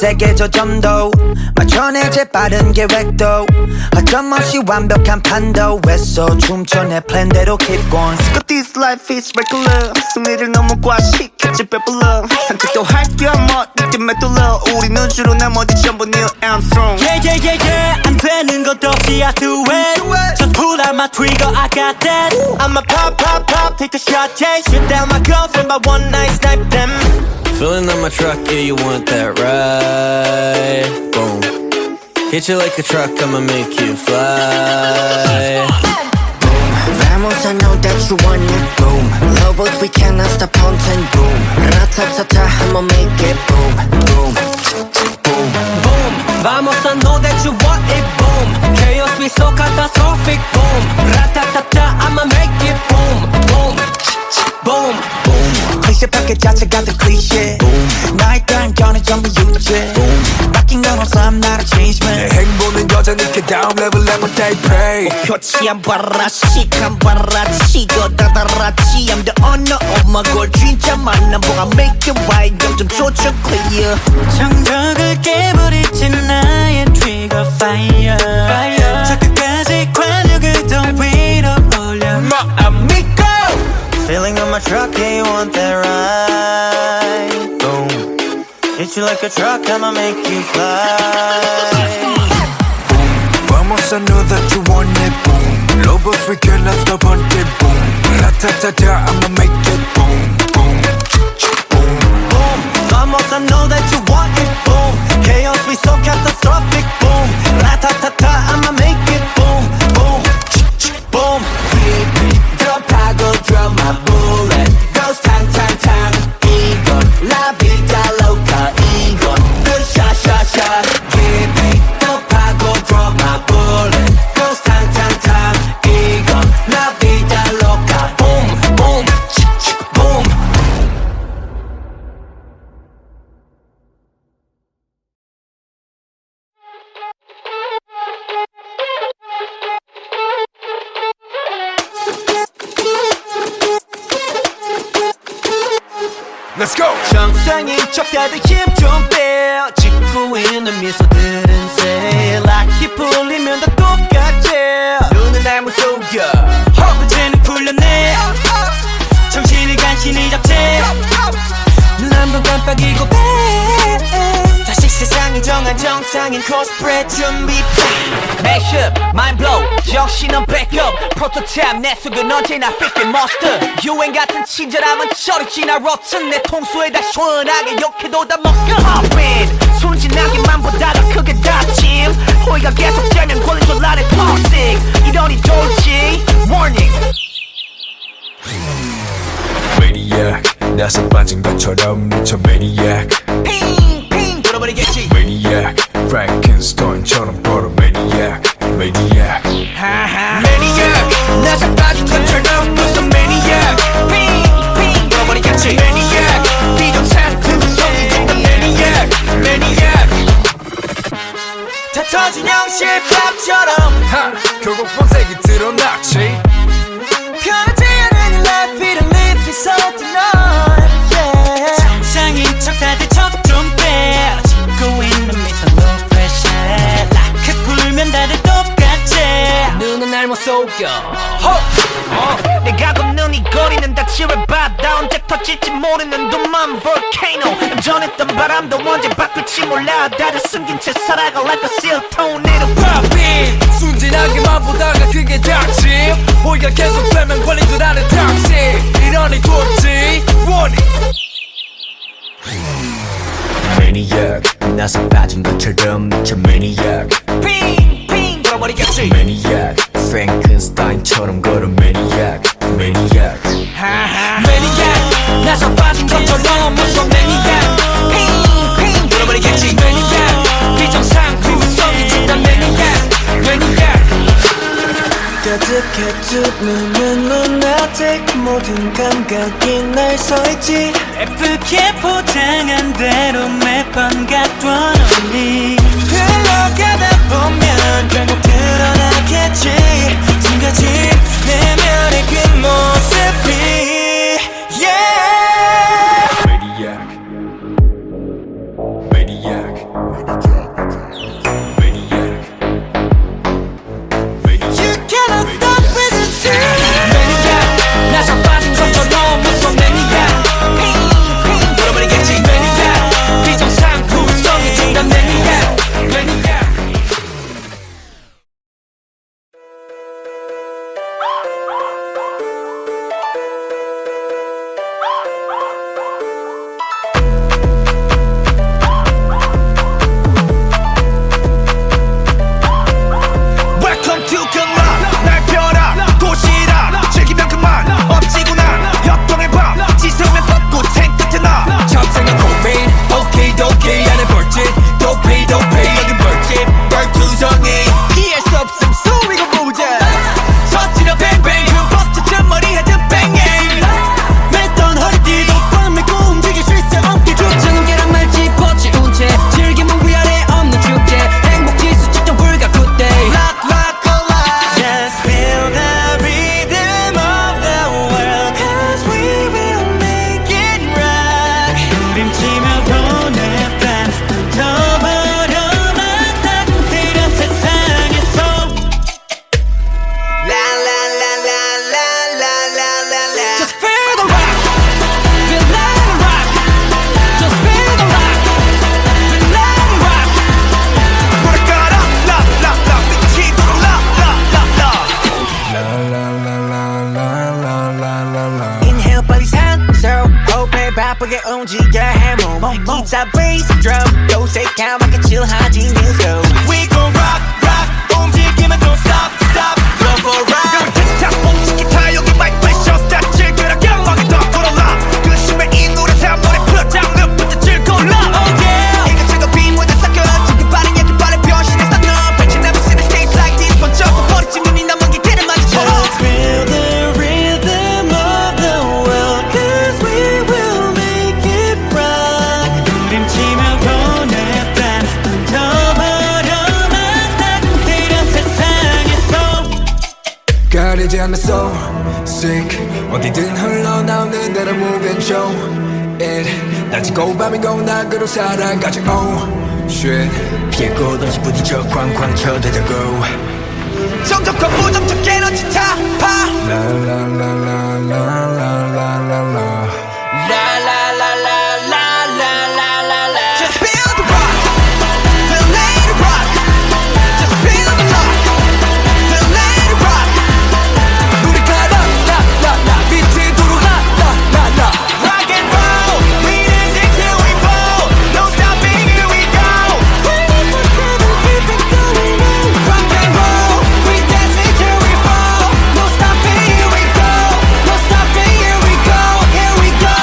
세게 조점도 맞춰내 재빠른 계획도 어쩌없이 완벽한 판도 했어 춤춰 내 플랜대로 keep going. But this life is regular. 승리를 너무 과식했지 배불러. 산책도 할겸 어디든 맷돌러. 우리는 주로 나머지 전부 Neil Armstrong. 안 되는 것 없이 I do it. Just pull out my trigger, I got that. I'ma pop, pop, pop, take a shot, yeah. Shoot down my girlfriend by one night, snipe them. Filling up my truck, yeah, you want that ride? Boom. Hit you like a truck, I'ma make you fly. Vamos, I know that you want it, boom. Lobos, we cannot stop hunting, boom. Ratatata, I'ma make it, boom, boom, boom, Boom, vamos, I know that you want it, boom. Chaos be so catastrophic, boom. Ratatata, I'ma make it, boom, boom, boom, boom. 클리셰 패킷 자체가 더 클리셰 나의 단견은 전부 유죄 바뀐 건 없어 I'm not a change man 내 행보는 여전히 그 다음 레벨 level they pray 표치 안 봐라 시간 봐라 치고 다다라치 I'm the owner of my goal 진짜 만남 보가 make it right 점점 조절 clear 정적을 깨버리지 나의 trigger fire 저 끝까지 관력을 더 위로 올려 amigo Filling up my truck, yeah, you want that ride Boom Hit you like a truck, I'ma make you fly Boom Vamos, I know that you want it, boom Lobos, we cannot stop hunting, boom Ratatata, I'ma make it, boom, boom, boom, boom Vamos, I know that you want it, boom Chaos be so catastrophic, boom Ratatata, I'ma make it, boom, boom, boom 드롭하고 drop my bullet Goes 탕탕탕 이건 La vida loca 이건 으샤샤샤 깊이 드롭하고 drop my bullet Goes 탕탕탕 이건 La vida loca Boom boom boom Let's go! 정상인 척 다들 힘 좀 빼 짓고 있는 미소들은 새 락이 풀리면 다 똑같지 눈은 날 무속여 허브제는 풀렸네 정신을 간신히 잡채 눈 한 번 깜빡이고 빼 다시 세상이 정한 정상인 코스프레 준비 Mashup, mind blow, 정신은 backup Prototype 내 속은 언제나 fit the monster 유행 같은 친절함은 저리 지나 rotten 내 통수에다 시원하게 욕해도 다 먹여 Hop in, 순진하게만 보다가 크게 다짐 호의가 계속되면 권리줄 나를 toxic 이러니 돌지 Warning Maniac 나서 빠진 것처럼 미쳐 Maniac 핑핑 돌아버리겠지 Maniac Frankenstein처럼 걸어 Maniac Maniac Maniac 나서 빠진 것처럼 무슨 Maniac 핑핑 돌아버리겠지 Maniac 비정상 소리 된다 Maniac Maniac 다 터진 형실밥처럼 하! 결국 본색이 드러났지 편하지 않은 life 이런 live is all tonight yeah. 정상인 척 다들 척좀빼 짓고 있는 미소 no pressure 라크 풀면 다들 똑같지 눈은 날 못 속여 내가 걷는 이 거리는 다 치열바다 언제 터질지 모르는 둠만 volcano 전했던 바람도 언제 바꿀지 몰라 다들 숨긴 채 살아가 like a seal tornado pop in 순진하게만 보다가 그게 닥침 호의가 계속되면 걸린 줄 아는 닥치 이러니 돌지 Warning Maniac 나서 빠진 것처럼 미쳐 Maniac 핑핑 돌아버리겠지 Maniac Frankenstein처럼 걸어 Maniac Maniac Maniac 나서 빠진 것처럼 무서운 Maniac 핑핑 돌아버리겠지 Maniac 비정상 구성이 준다 Maniac Maniac 가득해 두 눈은 lunatic 모든 감각이 날 서있지 예쁘게 포장한 대로 매번 갖던 언니 흘러가다 보면 결국 드러나겠지 숨겨진 내면의 그 모습이 yeah Maniac Maniac 빠르게 움직여 해몸 기타 베이스 드럼 또 새까맣게 칠하지 뉴스로 We gon' rock rock 움직이면 don't stop stop Go for a ride 틱탁 뽕치 기타 여기 마이크 프레셔 스타트 즐겨라 영광이 더 불어라 그 심해 이 노래 사물에 put down 늪부터 즐거울라 Oh yeah 이것저것 빈무대 섞여 지금 빠른 얘기 빠른 변신했어 너 Bet you never seen a stage like this 번쩍 버리지 눈이 남은 게 길을 마주쳐 Just feel the rhythm of the world Cause we will make it rock 부림치며 보냈단 던져버려만 따뜻한 세상에서 가리지 않는 soul sick 어디든 흘러나오는 대로 move and show it 낮이고 밤이고 낙으로 살아가지 oh shit 피해 곳 없이 부딪혀 쾅쾅 쳐대자고 정적과 부정적 에너지 타파 la la la la la la la la Just feel the rock Feel let it rock Just feel the rock Feel let it rock 우리가 라라라라 빛으로 라라라라 Rock and roll We dance it till we fall No stopping here we go 24/7 keep it going on Rock and roll We dance it till we fall No stopping here we go No stopping here we go Here we go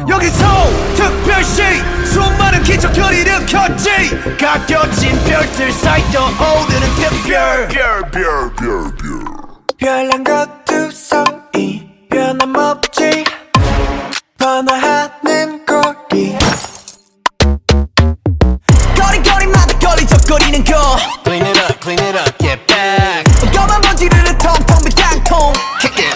여기서 특별시 수많은 기적을 일으켰지 가껴진 별들 사이 떠오르는 특별 별난 것두성이 변함없지 번화하는 거리 거리거리마다 걸리적거리는 거 Clean it up, get back. 검은 먼지를 텅텅 빈 깡통 Kick it.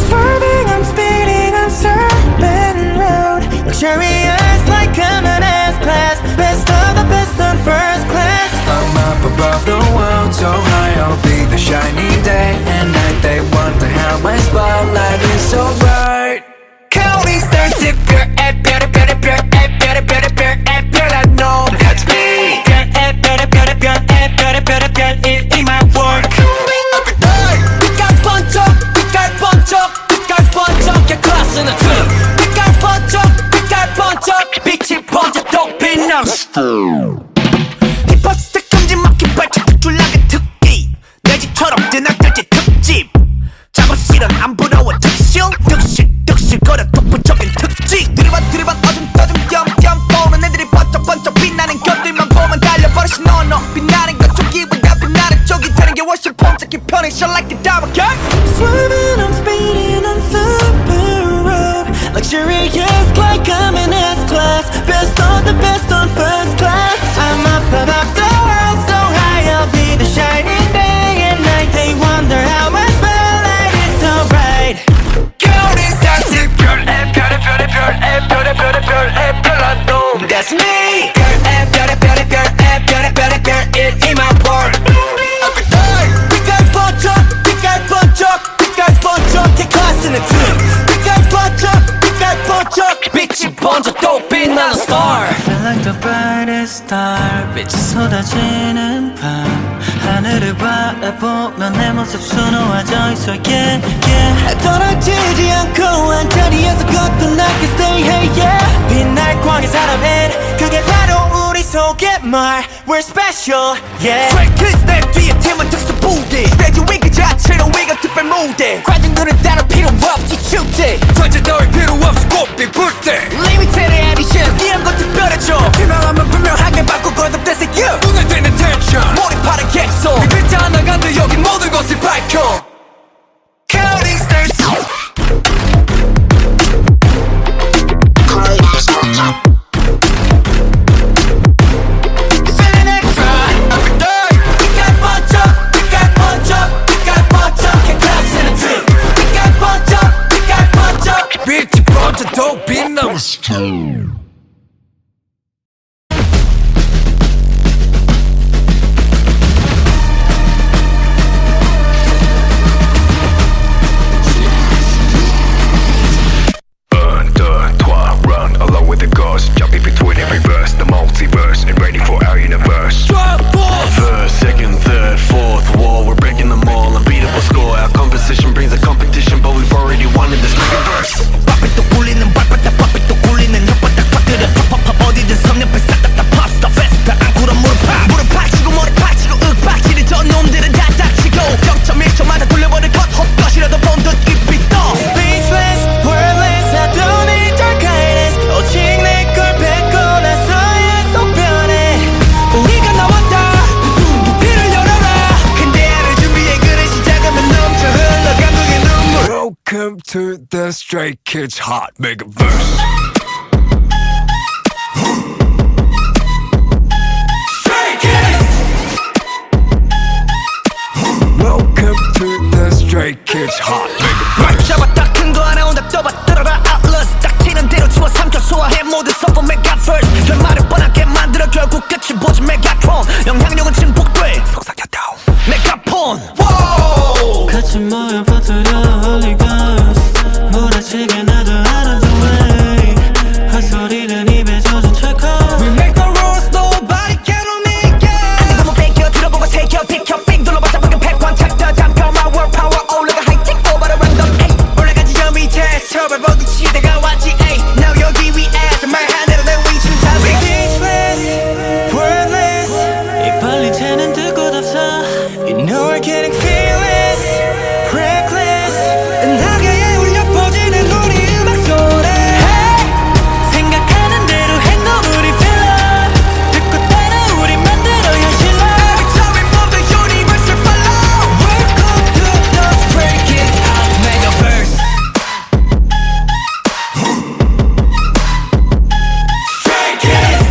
Swerving, I'm speeding on Serpent Road Luxurious like common S-Class Best of the best on first class I'm up above the world so high I'll be the shining day and night They wonder how my spotlight is so bright Counting stars 특별 별의 별의 별 별의 별의 별 별한 놈 That's me 별의 별의 별 in my work Every day 빛깔 번쩍 야 클래스는 트름 빛깔 번쩍 빛이 번쩍 또 빛나 힙합 스택 큼지막히 발짝 툭줄나게 특기 내 집처럼 드나들지 특집 작업실은 안 부러워 득실 거려 독보적인 특징 드리바 어둠 겸 보는 애들이 번쩍 빛나는 것들만 보면 달려버리시 no 빛나는 것 쪽이보다 빛나는 쪽이 되는 게 훨씬 폼잡기 편해 Shine like a diamond girl Swerving I'm speeding on Super Road Luxurious like I'm in S-Class Best of the best on first class I'm up above the world so high I'll be the shining day and night They wonder how my spotlight is so bright Counting stars 특별 별한 놈 That's me 별의 별 in my world Every day 빛깔 번쩍 개 클래스는 트름 빛깔 번쩍 빛이 번쩍 또 빛나는 star Feel like the brightest star 빛이 쏟아지는 밤 하늘을 바라보면 내 모습 수놓아져 있어 yeah yeah 떨어지지 않고 한자리에서 걷던 I can stay hey yeah 빛날 광의 사람은 그게 바로 우리 속의 말 We're special yeah Straight 내 뒤에 팀은 특수 부대 스테이지 위 그 자체로 위가 특별 무대 관중들은 따로 필요 없지 축제 전체 따위 필요 없이 꽃빛 불때 Limited edition 이런 거 특별해져 유명하면 분명하게 바꾸고 거듭돼서 you 눈에 띄는 텐션 몰입하는 객석 이 빛이 하나 간다 여기 모든 것을 밝혀 Counting stars Feeling extra every day 빛깔 번쩍 개 클래스는 트림 빛깔 번쩍 빛이 번쩍 또 빛나 the Stray Kids hot mega verse. Stray Kids. Welcome to the Stray Kids hot mega verse. 잡았다 큰 거 하나 온다 떠봐 들어라 Atlas 딱 튀는 대로 주워 삼켜 소화해 모두 섞어 메가 first 결말을 뻔하게 만들어 결국 끝이 보지 메가트론 영향력은 증폭돼 속삭였다 메가폰 같이 모여 퍼뜨려 Holy Ghost 몰아치게 나도 out of the way 헛소리는 입에 젖은 찰칵 We make the rules nobody can make it 안 보면 뺏겨 들어보고 새겨 비켜 빙 둘러봤자 방금 백관 챕터 잠겨 My world power 올라가 하이팅 over the random ay 올라가지 저 밑에 서발 보기 시대가 왔지 ay Now 여기 위에서 말한 대로 내 위치는 다 Speechless wordless 이 빨리 새는 듣고 답사 You know we're getting fearless reckless 나게 울려 퍼지는 우리 음악 소리 hey! 생각하는 대로 행동 우리 filler 듣고 따라 우리 만들어 현실로 Every time we move the universe will follow Welcome to the Stray Kids hot megaverse Stray Kids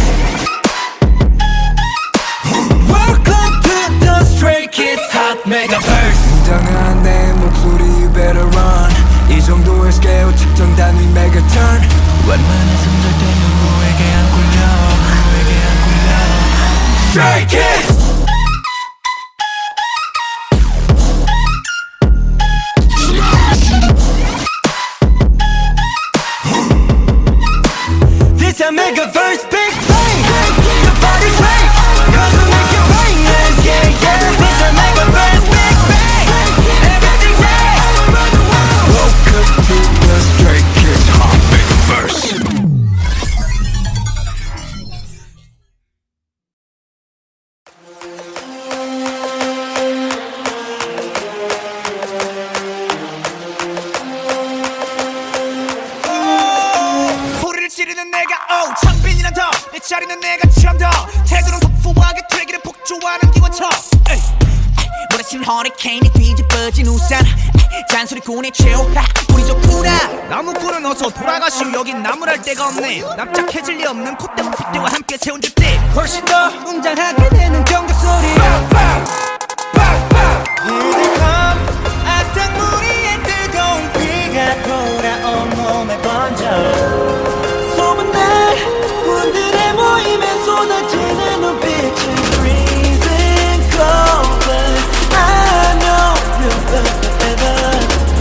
Welcome to the Stray Kids hot megaverse 당한 내 목소리 you better run 이 정도의 스케일 측정 단위 mega turn 웬만해선 절대 누구에게 안 굴려 Stray Kids. This a megaverse big bang The party's right Cause we make it rain yeah yeah yeah This a megaverse big bang Everything's right Welcome to the Stray Kids hot mega verse. 소리를 지르는 내가 창빈이란 더내 자리는 내가 처음더 태도는 폭포하게 되기를 폭주하는 기관총 몰아친 허리케인이 뒤집어진 우산 잔소리꾼의 최후 우리 좋구나 나무꾼은 어서 돌아가시오 여긴 나무랄 데가 없네 납작해질 리 없는 콧대와 핏대와 함께 세운 줏대 훨씬 더 웅장하게 되는 경적 소리 Here they come 악당무리의 뜨거운 비가 돌아온 몸에 번져 소문날 군들의 모임에 쏟아지는 눈빛은 freezing cold but I know you'll forever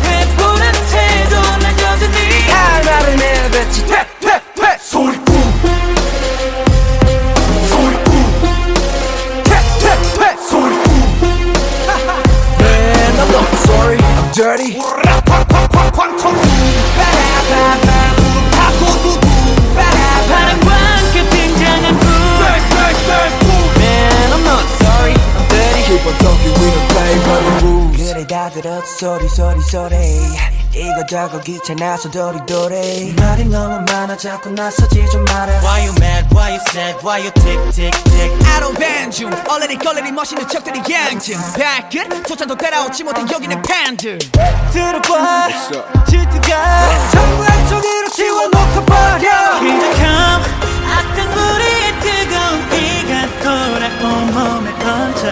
해보라는 태도 난 여전히 알아를 내뱉지 퇴퇴퇴 소리꾼 소리꾼 퇴퇴퇴 소리꾼 Man I'm not sorry I'm dirty 광총 바람과 함께 등장한 불 Man I'm not sorry I'm dirty Keep on talking we don't play by the rules 그래 다 들었어 소리 소리 소리 이거저거 귀찮아서 도리도리 말이 너무 많아 자꾸 나서지 좀 마라 Why you mad, why you sad, why you tick tick tick 아로 반중 얼레리 걸레리 멋있는 척들이 양심 발끝 소찬도 따라오지 못한 여기는 팬들 들어봐 질투가 전부 한쪽으로 지워놓고 버려 기적함 악당무리의 뜨거운 비가 돌아온 몸에 번져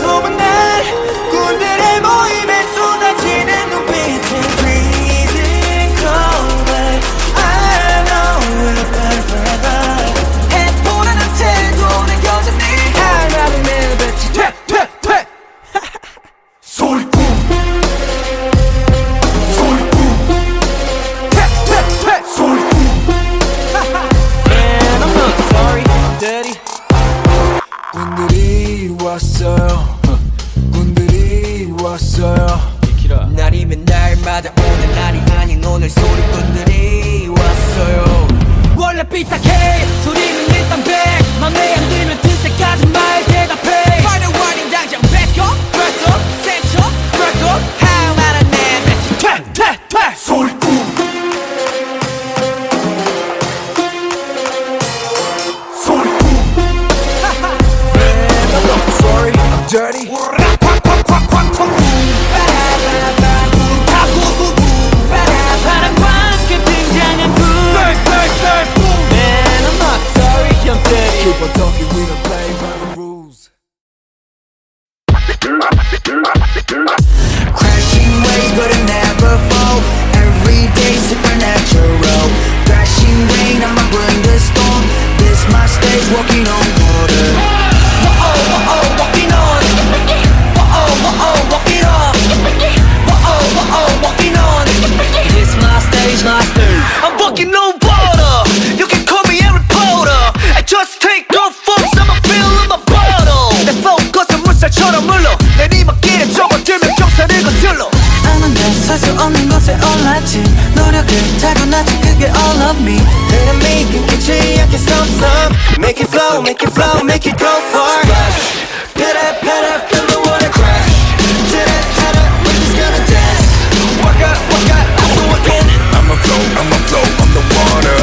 소문날 군들의 모임에 쏟아지는 눈빛은 freezing cold but I know we'll burn forever 해보라는 태도는 여전히 알아를 내뱉지 퇴퇴퇴 소리꾼 소리꾼 퇴퇴퇴 소리꾼 Man I'm not sorry I'm dirty 군들이 왔어요 군들이 왔어요 날이면 날마다 오는 날이 아닌 오늘 소리꾼들이 왔어요 원래 삐딱해 소리는 일단 백 맘에 안 들면 들 때까지 말 대답해 Final warning 당장 back up Press up, set up, press up 할 말은 내뱉지 퇴퇴퇴 소리꾼 소리꾼 Man I'm not sorry I'm dirty 광총 love me Hate me 끊기지 않게 stop stop Make it flow, make it flow, make it go far Splash, pitter, pitter, feel the water crash Titter, titter, we're just gonna dance Walk out, I'm walking I'ma flow on the water.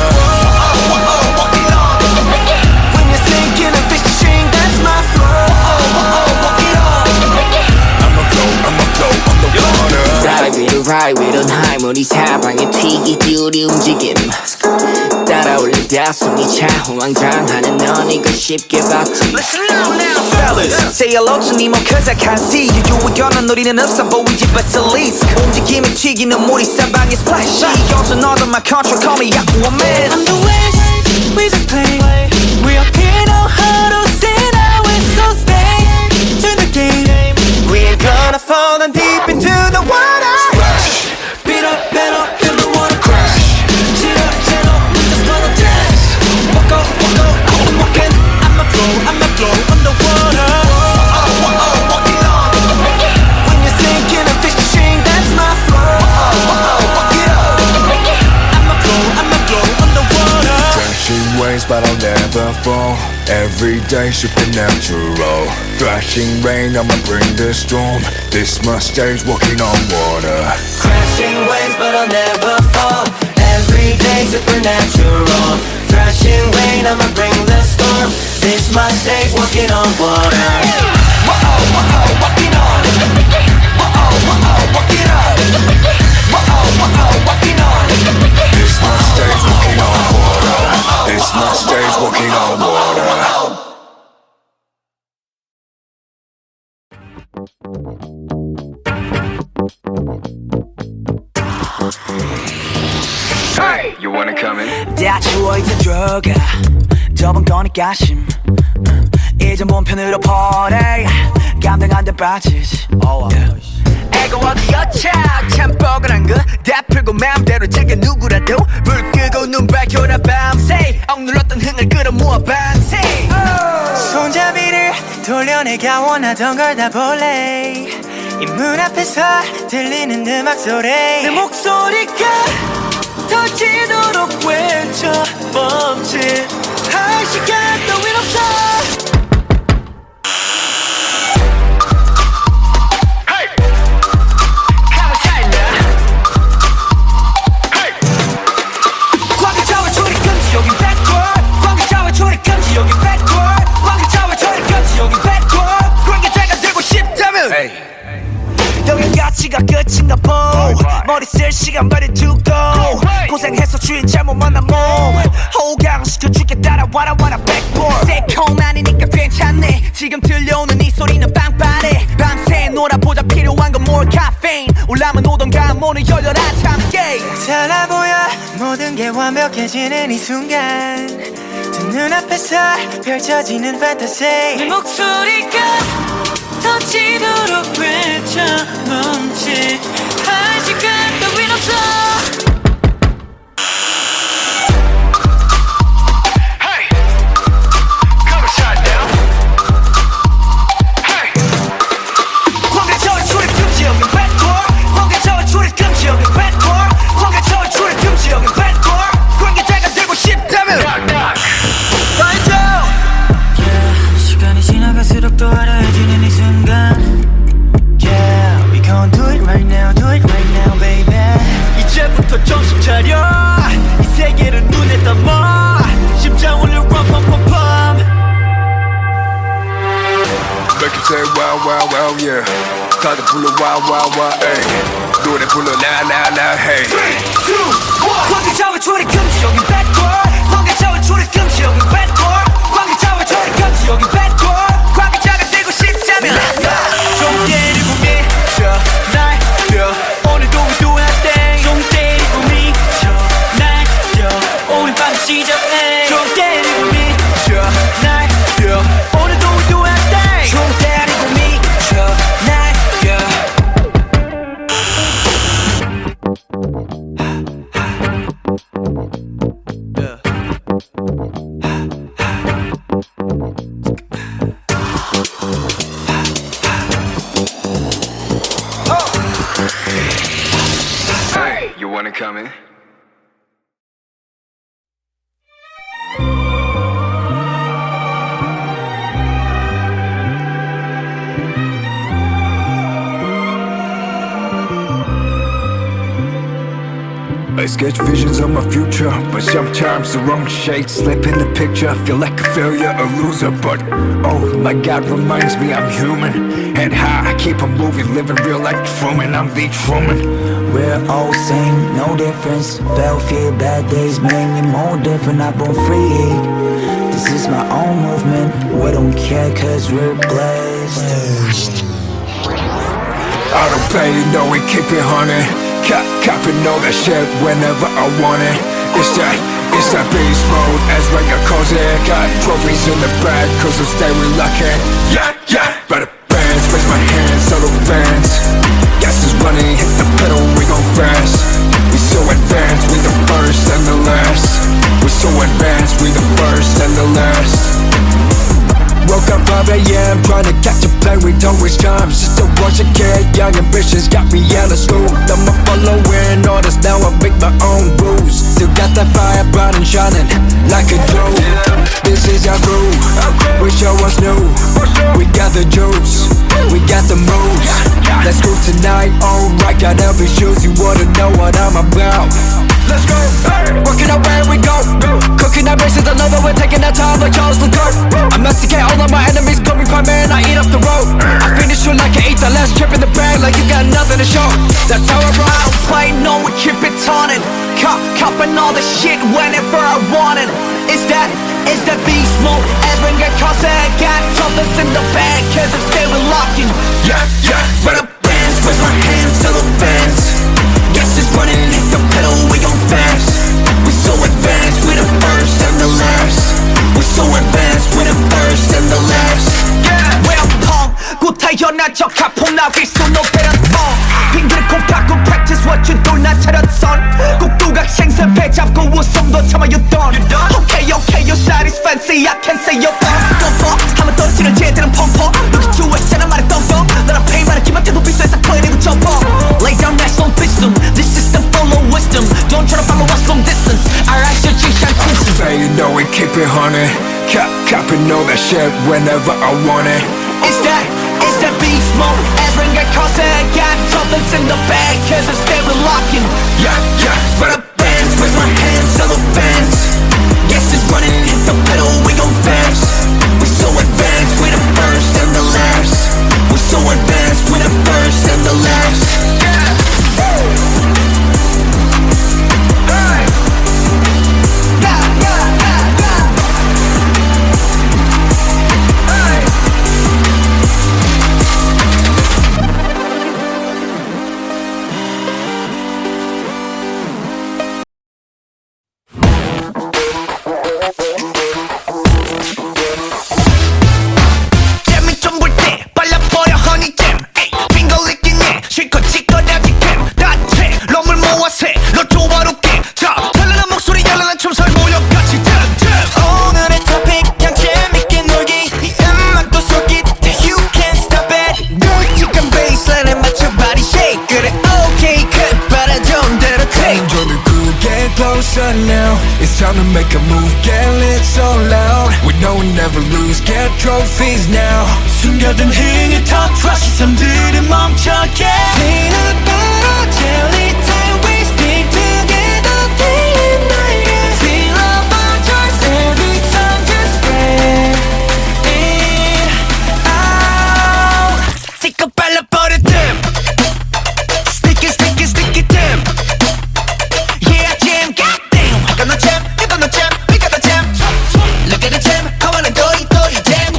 walk it on When you're sinking and fishing, that's my flow walk it on I'ma flow on the water. Ride with on high 우리 사방에 튀기지 우리 움직임 따라올리다 숨이 차 호황장하는 넌 이거 쉽게 봐 Listen now, fellas Say hello to Nemo cause I can't see you 유의견은 우리는 없어 보이지 but at least 움직임이 튀기는 물이 사방에 splash 이것은 all of my control call me Aquaman I'm the wish, we just play We up here know how to say now it's so stay to the game We ain't gonna fall down deep into the water Splash, Beat up, feel the water crash Shit up, we're just gonna dance Walk out, I'm walking I'ma flow on the water walk it on When you're sinking and fishing, that's my flow walk it on I'ma flow on the water crashing waves but I'll never fall. Every day supernatural. Thrashing rain, I'ma bring the storm. This mustache walking on water. Crashing waves but I'll never fall Every day supernatural Thrashing rain, I'ma bring the storm This my stage walking on water Whoa, walking on Whoa, walking on Whoa, walking on This mustache walking on water. This mustache walking on water. Hey, you wanna come in? 다 추워 이제 들어가 저번 거니까 심 이제 몸 편으로 보내 감당 안 돼 빠지지 애가 어디였자 참 뻐근한 거 다 풀고 마음대로 즐겨 누구라도 불 끄고 눈 밝혀라 밤새 억눌렀던 흥을 끌어모아 밤새 손잡이를 돌려 내가 원하던 걸 다 볼래 이 문 앞에서 들리는 음악 소리 내 목소리가 터지도록 외쳐 멈칫할 시간 따윈 없어 여긴 가치가 끝인가 보 머리 쓸 시간 버려두고 고생해서 주인 잘못 만난 몸 호강시켜줄게 따라와라 백보ard 새콤하니까 괜찮네 지금 들려오는 이 소리는 빵빠레 밤새 놀아보자 필요한 건 more caffeine 올라면 오던가 문을 열려라 참깨 달라 보여 모든 게 완벽해지는 이 순간 두 눈앞에서 펼쳐지는 판타지 내 목소리가 터지도록 외쳐 멈칫할 시간 따윈 없어 시간이 지나갈수록 또 화려해지는 이 순간 Yeah, we gon' do it right now, baby 이제부터 정신 차려 이 세계를 눈에 담아 심장 울려 펌펌펌펌 Make it say wow wow wow yeah. 다들 불러 wow wow wow ay. 노래 불러 now now now hey. 3, 2, 1 관계자와 초리 금지 여긴 backward 관계자와 초리 금지 여긴 backward 관계자와 초리 금지 여긴 backward 관계자가 되고 싶다면 좀 때리고 미쳐 날려 오늘도 we do our thing 좀 때리고 미쳐 날려 오늘 밤 시작해 좀 때리고 미쳐 날려 오늘도 we do our thing 좀 때리고 미쳐 날려 I sketch visions of my future, but sometimes the wrong shades slip in the picture. Feel like a failure, a loser, but oh my God reminds me I'm human. Head high, I keep on moving, living real like Truman. I'm the Truman. We're all same, no difference. Fell fear, bad days make me more different. I born free. This is my own movement. We don't care cause we're blessed. I don't pay, no, we keep it honey. Copping all that shit whenever I want it. It's that beast mode, as Ranga calls it. Got trophies in the bag, cause I stay reluctant. Yeah, better bands, raise my hands, so the fans. Gas is running, hit the pedal, we gon' fast. We so advanced, we the first and the last. We so advanced, we the first and the last. Woke up 5 a.m. trying to catch a plane, we don't waste time. Just a bunch of kid, young ambitions got me out of school. I'm a following orders, now I make my own rules. Still got that fire bright and shining like a jewel. This is our crew, we show us new. We got the juice, we got the moves. Let's go tonight, alright, got every shoes. You wanna know what I'm about. Let's go, working out where we go. Cooking our bases, I know that we're taking our time like Charles Leclerc. I masticate all of my enemies, call me prime man, I eat up the road. I finish you like I ate the last chip in the bag, like you got nothing to show. That's how I roll. I don't play, no, we keep it turning. Copping all the shit whenever I want it. It's that beast mode. As when get caught, I got troubles in the bag, cause I'm still locking. Yeah, Run up bands, raise my hands to the fans. Gas is running, hit the pedal, we gon' fast. We so advanced, we the first and the last. We so advanced, we the first and the last. Well, 곧 태어난 척 가품 나길 순 오페라터. 핑계를 콩 바꾸 practice what you do 나 차렸선. 꼭두각 생선 배 잡고 웃음도 참아였던. Okay, your side is fancy, I can say you're 펌퍼. 한번 떨어지는 쟤들은 펌퍼. Look at you, SNL 말에 덤덤. 나랑 페이 말에 기만태도 비싸해서 거리고 점퍼. Lay down that song wisdom, this system full of wisdom. Don't try to follow us from distance. Alright, your G-Shine Crimson. say you know we keep it honey. Copping all that shit whenever I want it. It's that beast mode. As ring got caught, I got troubles in the bag, cause I'm still locking. Yeah, Run up bands, raise my hands, sell the fans. Gas is running, hit the pedal, we gon' fast. We so advanced, we the first and the last. We so advanced, we the first and the last. 잼이 좀 볼 때 발라버려 허니잼. 핑거 licking 실컷 찌꺼나지 캠. 다채 럼을 모아서 너 조화롭게. 자 찬란한 목소리 열란한 춤설 모여 같이 오늘의 토픽 그냥 재밌게 놀기. 이 음악도 속이 돼 you can't stop it. 굵직한 베이스라인에 맞춰 body shake. 그래 okay cut 바라던 대로 take. 저는 get closer now. It's time to make a move, get lit so loud. We know we never lose, get trophies now. 숨겨둔 흥을 터트려 시선들은 멈춰게. Peanut butter jelly time we stick together day and night. Feel our choice every time just spread it out. Stick up 발라버려 them. Stick it them. Yeah jam goddamn. I got no jam, you got no jam, we got the jam. Look at the jam, come on and dory jam.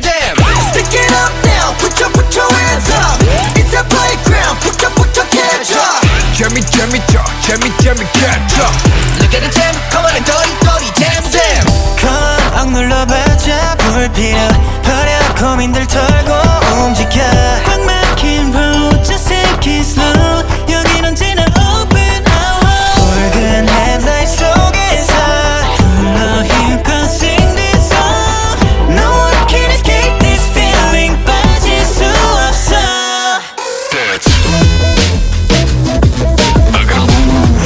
Stick it up now, put your hands up. It's a playground, put your hands up. Jimmy, catch up. Look at the jam, come on and dory jam. 컷 억눌러봤자 불필요. 버려 고민들 털고 움직여. 꽉 막힌 road just take it slow. 여긴 언제나 open our 붉은 headlight 속에서 불러 힘껏 sing this song. No one can escape this feeling 빠질 수 없어. Dance. I gotta move.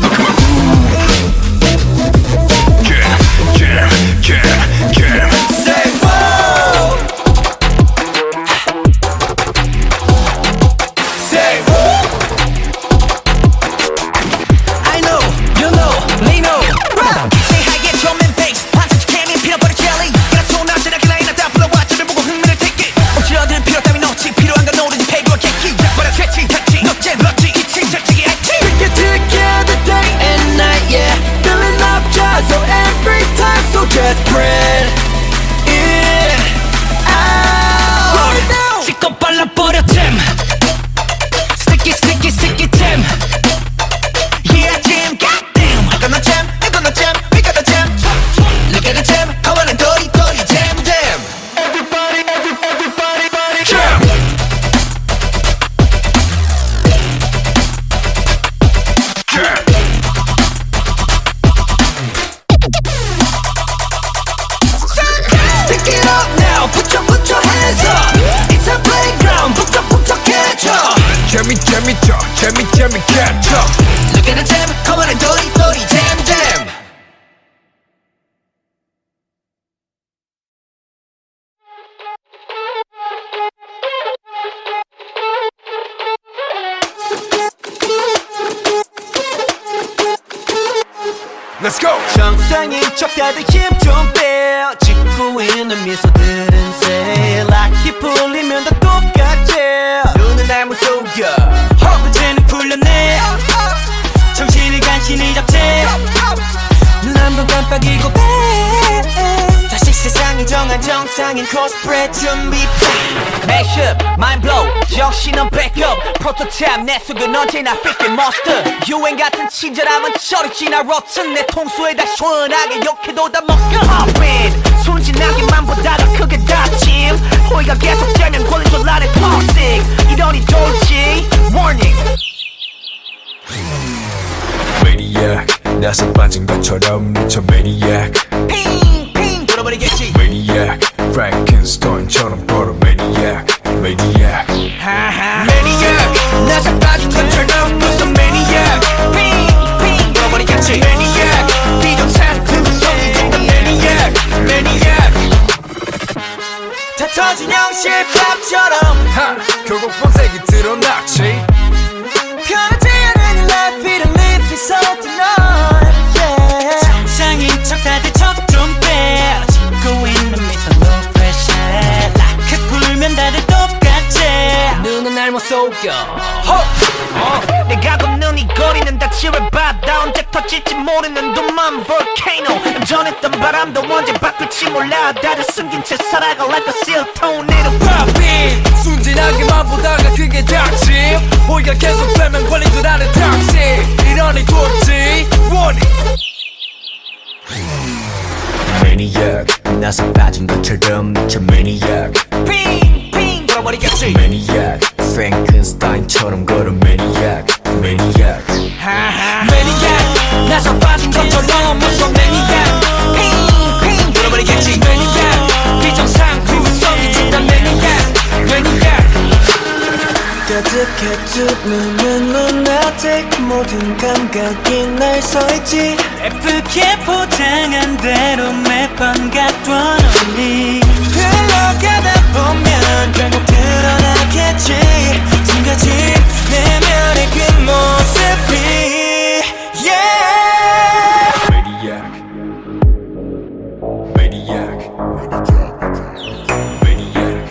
Look at my move. Jam. Say whoa. hands up It's a playground 북적북적해져 재밌죠 재밌겠죠 Look at the jam Come on and 도리 jam jam Let's go 정상인 척 다들 힘 좀 빼 짓고 있는 미소들은 새 락이 풀리면 다 똑같지 눈은 날 무속여 허브제는 풀렸네 정신을 간신히 잡지 눈 한 번 깜빡이고 빼 다시 세상이 정한 정상인 코스프레 준비 Mashup, mind blow 정신은 backup 프로토타입 내 속은 언제나 fit monster 유행 같은 친절함은 저리 지나 rotten 내 통수에 다 시원하게 욕해도 다 먹여 Hop in 순진하게만 보다가 크게 다짐 호의가 계속되면 권리줄 나를 toxic 이러니 돌지 warning Maniac 나서 빠진 것처럼 미쳐 Maniac 핑핑 돌아버리겠지 Maniac Frankenstein처럼 걸어 Maniac Maniac Maniac 나서 빠진 것처럼 무슨 Maniac 핑핑 돌아버리겠지 Maniac 비정상들 성이 된다 Maniac Maniac 다 터진 형실밥처럼 하 결국 본색이 드러났지 편하지 않은 life 이런 live is all tonight yeah 정상인 척 다들 척좀빼 짓고 있는 미소 no pressure 락크 풀면 다들 똑같지 눈은 날 못 속여 내가 걷는 이 거리는 다 지뢰바다 언제 터질지 모르는 둠만 volcano 전했던 바람도 언제 바꿀지 몰라 다들 숨긴 채 살아가 like a seal tornado Poppin 순진하게만 보다가 그게 닥침 호의가 계속되면 걸린 줄 아는 닥치 이러니 돌지 Warning Maniac 나서 빠진 것처럼 미쳐 Maniac 핑핑 돌아버리겠지 Maniac Frankenstein처럼 걸어 Maniac Maniac Maniac 나서 빠진 것처럼 무서운 Maniac 핑핑 돌아버리겠지 Maniac 비정상 구성이 준다 Maniac Maniac 가득해 두 눈은 lunatic 모든 감각이 날 서있지 예쁘게 포장한 대로 매번 갖던 only 흘러가다 보면 결국 드러나겠지 숨겨진 내면의 그 모습이 yeah Maniac Maniac Maniac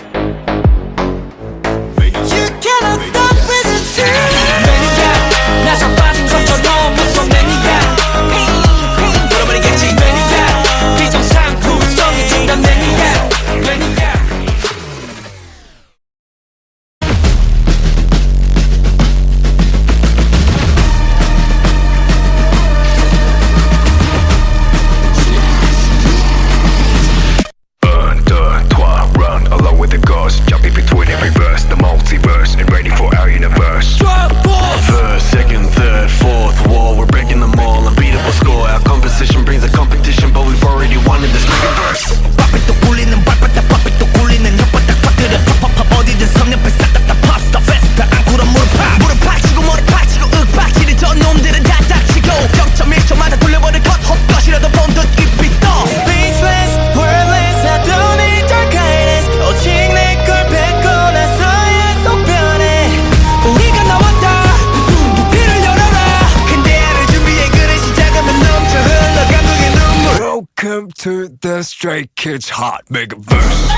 You cannot stop with the truth Maniac 나서 빠진 것처럼 무서운 Maniac 핑핑 돌아버리겠지 Maniac 비정상 구성이 준다 Maniac Maniac Un, deux, trois, run along with the ghost jumping between every verse the multiverse and ready for our universe First, second, third, fourth wall we're breaking them all unbeatable score our composition brings a competition but we've already won in this bigger verse 밥이 또 굴리는 발바닥 밥이 또 굴리는 혓바닥 밥들은 팝팝팝 어디든 성년배 싹다 팝스타 페스타 안구로 무릎 파치고 머리 파치고 윽박지를 저 놈들은 다 닥치고 0.1초마다 돌려버릴 것 헛것이라도 본듯 입이 떠 Speechless, wordless, I don't need your guidance 오직 내걸 뱉고 나서야 속 변해 우리가 나왔다 빛을 열어라 근대를 준비해 그래 시작하면 넘쳐 흘러 감동의 눈물 Welcome to the Stray Kids Hot Megaverse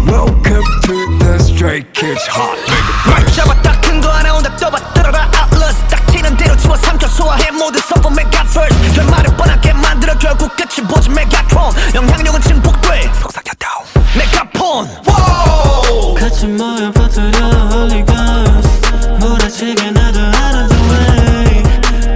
Welcome to the Stray Kids Hot Megaverse 잡았다 큰 거 하나 온다 떠봐 들어라 Atlas 딱 튀는 대로 주워 삼켜 소화해 모든 서버 메가버스 결말을 뻔하게 만들어 결국 끝이 보지 메가트론 영향력은 증폭돼 속삭였다 메가폰 같이 모여 퍼뜨려 Holy Ghost 몰아치게 나도 out of the way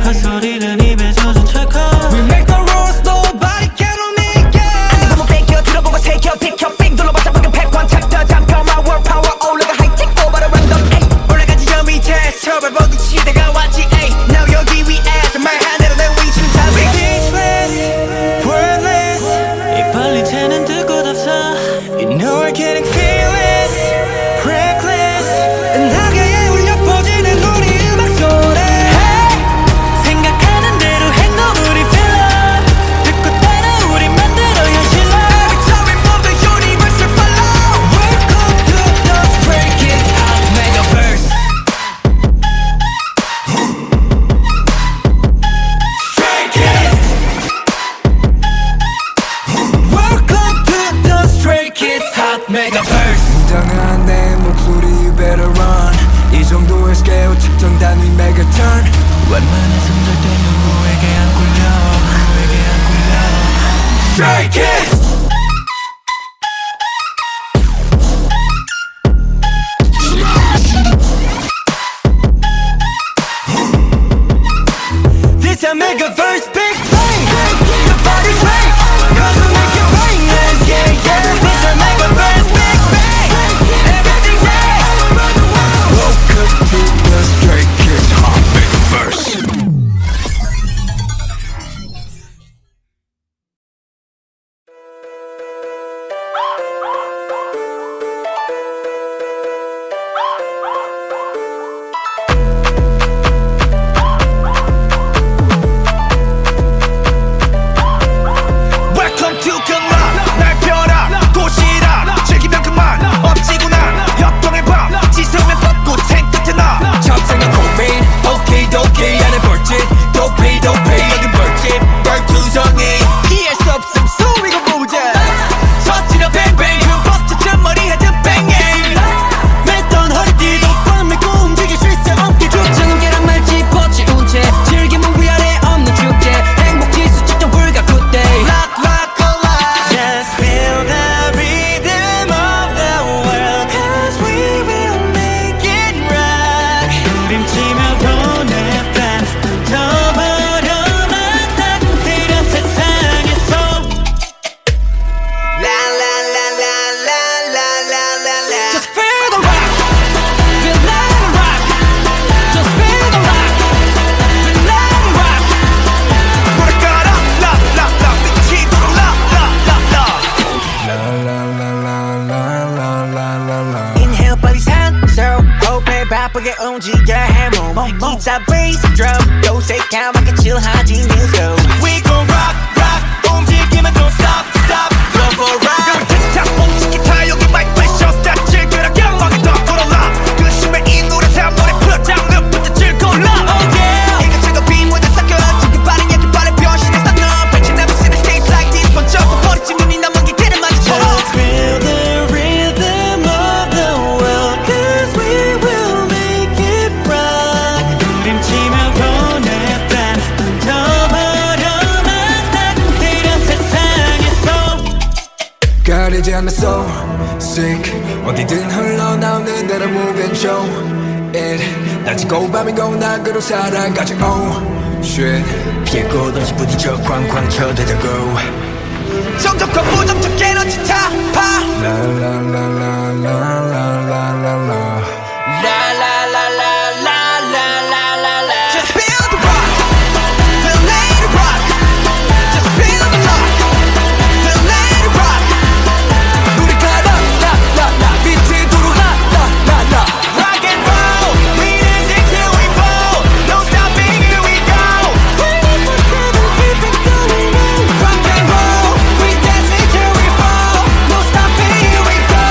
헛소리는 입에 젖은 찰칵 We make the rules nobody can make it 안 보면 뺏겨 들어보고 새겨 비켜 빙 둘러봤자 방금 패권 챕터 잠겨 my world power 올라가 하이팅 over the random 올라가지 저 밑에 서버 보기 시대가 왔지 Now 여기 위에서 말하는 break it. This a mega verse, big bang. The party break, 'cause we make it rain, yeah, yeah, yeah. This a mega verse, big bang. Everything's right. Welcome to the Stray Kids Hot Mega Verse. Welcome to 경락 날 펴라 도시락 즐기면 그만 엎지구나 역동의 밤 지성면 뻗고 생끝에 나 잡생각 고민 오케이 도케이 안에 벌집 도페이 여기 벌집 벌투성이 피할 수 없음 소리가 보자 터치려 뱅뱅 그 버튼 머리 헤드 뱅잉 맸던 허리띠도 꽉 메고 움직일 수 있어 어깨 좁은 계란 말 짚어지운 채 즐기면 위아래 없는 축제 행복지수 측정 불가 굿데이 Rock rock alive Just feel the rhythm of the world 'Cause we will make it rock 부림치며 보내 반 던져버려만 따뜻해려 세상에서 La la la la la la la la la Just feel the rock Feel let it rock Just feel the rock Feel let it rock 노래 깔아 La la la 미치도록 La la la la La la la la la la la la la. Inhale 빨리 산소 호흡에 바쁘게 움직여 해몸 기타 베이스 드럼 도색하게 칠하지 뉴스 We gon' rock rock 움직이면 don't stop stop Go for a ride 틱탁 뽕치 기타 여기 마이크 프레셔 스타트 즐겨라 경험이 더 돌아라 그 심해 이 노래 사물에 표장부터 즐거울라 Oh yeah 이것저것 빈무대 섞여 지금 빠른 얘기 빠른 변신해서 너 배치 never seen a stage like this 번쩍 버리지 눈이 남은 게 길을 마주쳐 Just feel the rhythm of the world 'Cause we will make it rock 부림치며 보내 반 던져버려만 따뜻해려 세상에서 가리지 않는 soul sick 어디든 흘러나오는 대로 move and show it 낮이고 밤이고 낙으로 살아가지 oh shit 피해 꽃없이 부딪혀 쾅쾅 쳐대자고 정적과 부정적 에너지 타파 La la la la la la la la la. La la la la la la la la la Just feel the rock Feel let it rock Just feel the rock Feel let it rock 우리 가라 라라라 빛으로 라라라라 Rock and roll We dance till we fall No stopping here we go 24/7 keep it going on Rock and roll We dance till we fall No stopping here we go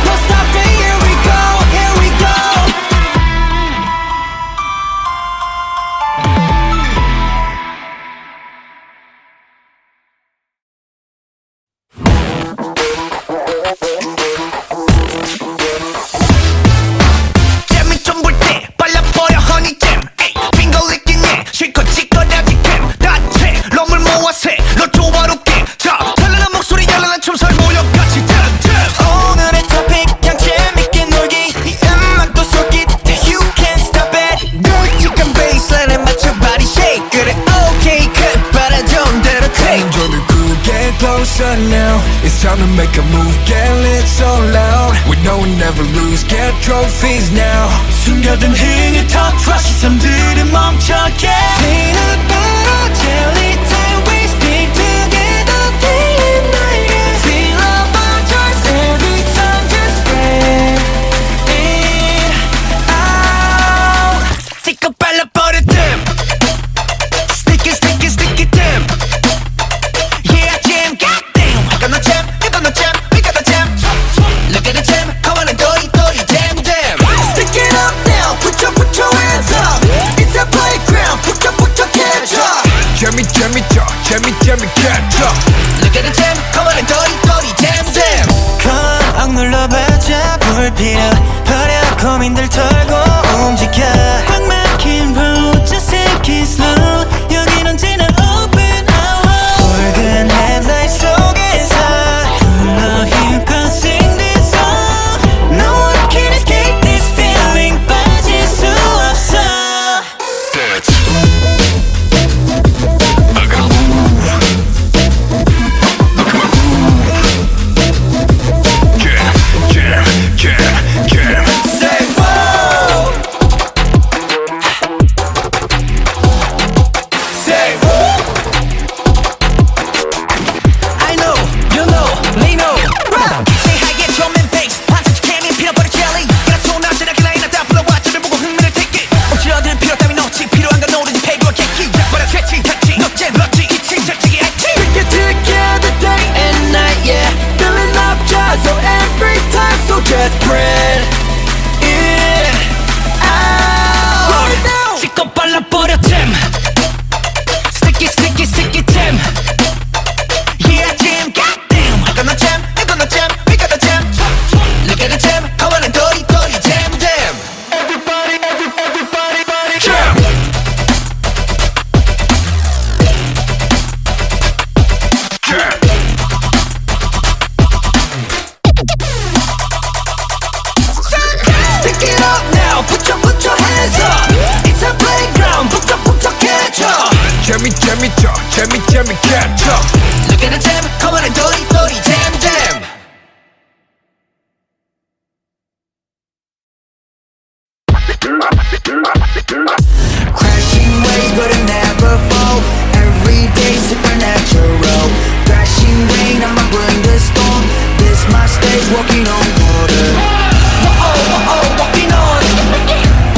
No stopping here we go Here we go 잼이 좀 볼 때 발라버려 허니잼 핑거 licking 실컷 찌꺼내지 캠 다채 럼을 모아세 너 조화롭게 자 찬란한 목소리 열란한 춤설 모여 같이 댄 오늘의 토픽 그냥 재밌게 놀기 이 음악도 속이 돼 You can't stop it 널찍한 베이스라인에 맞춰 body shake 그래 okay cut 바라던 대로 take Enjoy the groove, get closer now. It's time to make a move, get lit so loud. We know we never lose, get trophies now. 숨겨둔 흥을 터트려 시선들은 멈춰게 Peanut butter jelly time we stick together day and night Feel our joys every time just spread it out stick up 발라버려 댐 stick it 댐 Yeah jam goddamn I got no jam you got no jam we got the jam Look at the jam come on and do it jam jam Stick it up now put your 재밌죠 재밌겠죠. Look at the jam, come on and 도리 jam jam. Crashing waves but it never fall. Every day supernatural. Crashing rain, I'ma bring the storm. This my stage, walking on water. Whoa, walking on.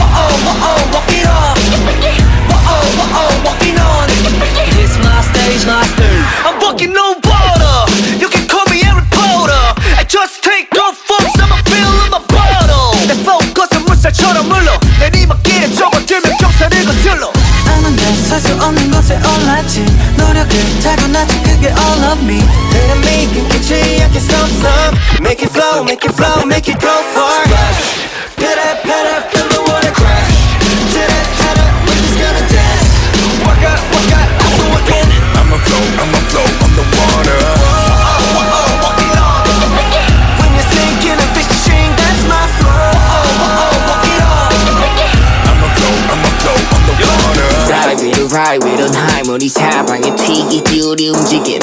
Whoa, walking on. Whoa, walking on. This my stage, my stage. I'm walking on water. You can call me a reporter. I just take off from summer feel in my bottle. 내 focus은 물살처럼 물러. 내리막길에 접어들면 경사를 거슬러. 아는데 살 수 없는 것에 올랐지. 노력을 타고났지 그게 all of me. Enemy 끊기지 않게 stop. Make it flow, make it flow, make it go far. Better, feel the water crash. Titter, we're just gonna dance. Walk out, I'm working. I'ma flow on the water. Walking on. When you're sinking and fishing, that's my flow. Walking on. I'ma flow on the water. Ride with on high 우리 사방에 튀기지 우리 움직임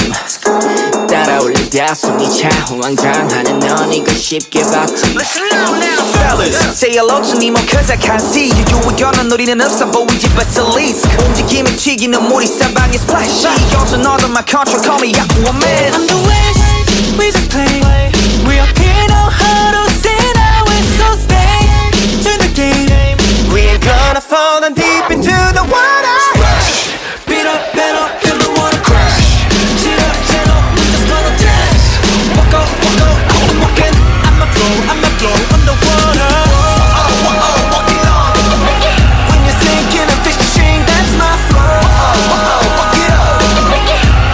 따라올리다 숨이 차 호황장하는 넌 이거 쉽게 봐. Listen now, fellas. Say hello to Nemo cause I can't see you. 유의견은 우리는 없어 보이지 basilisk. 움직임이 튀기는 물이 사방에 splash. 이것은 all of my control, call me Aquaman. I'm the waves, we just play. We up here know how to sit out with so stay to the game. We ain't gonna fall down deep into the water. Splash. Beat up, feel the water crash. Shit up, we're just gonna dance. Walk out, I'm walking. I'ma flow on the water. Walking on. When you're sinking and fishing, that's my flow. Walk it up.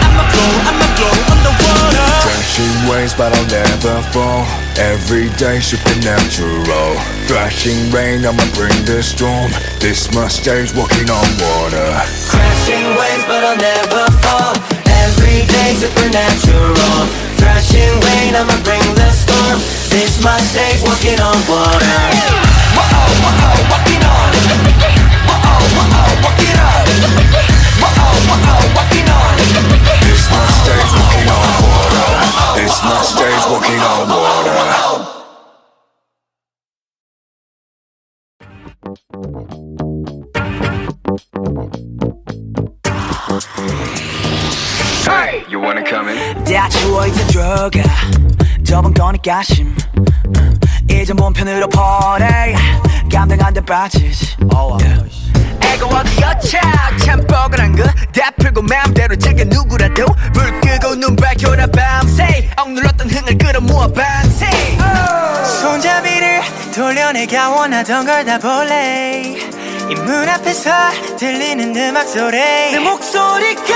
I'ma flow on the water. Crashing waves but I'll never fall. Every day supernatural. Thrashing rain, I'ma bring the storm. This my stage, walking on water. Crashing waves, but I'll never fall. Every day supernatural. Thrashing rain, I'ma bring the storm. This my stage, walking on water. Whoa, walking on. Whoa, walking on. Whoa, walking on. This my stage, walking on water. This my stage, walking on water. Hey, you wanna come in? 다 추워 이제 들어가. 저번 거니까 심. 이제 몸 편으로 보내. 감당 안 돼 빠지지. 애가 어디였자 참 뻐근한 거 다 풀고 마음대로 즐겨 누구라도 불 끄고 눈 밝혀라 밤새 억눌렀던 흥을 끌어모아 밤새 손잡이를 돌려내가 원하던 걸 다 볼래. 이 문 앞에서 들리는 음악 소리. 내 목소리가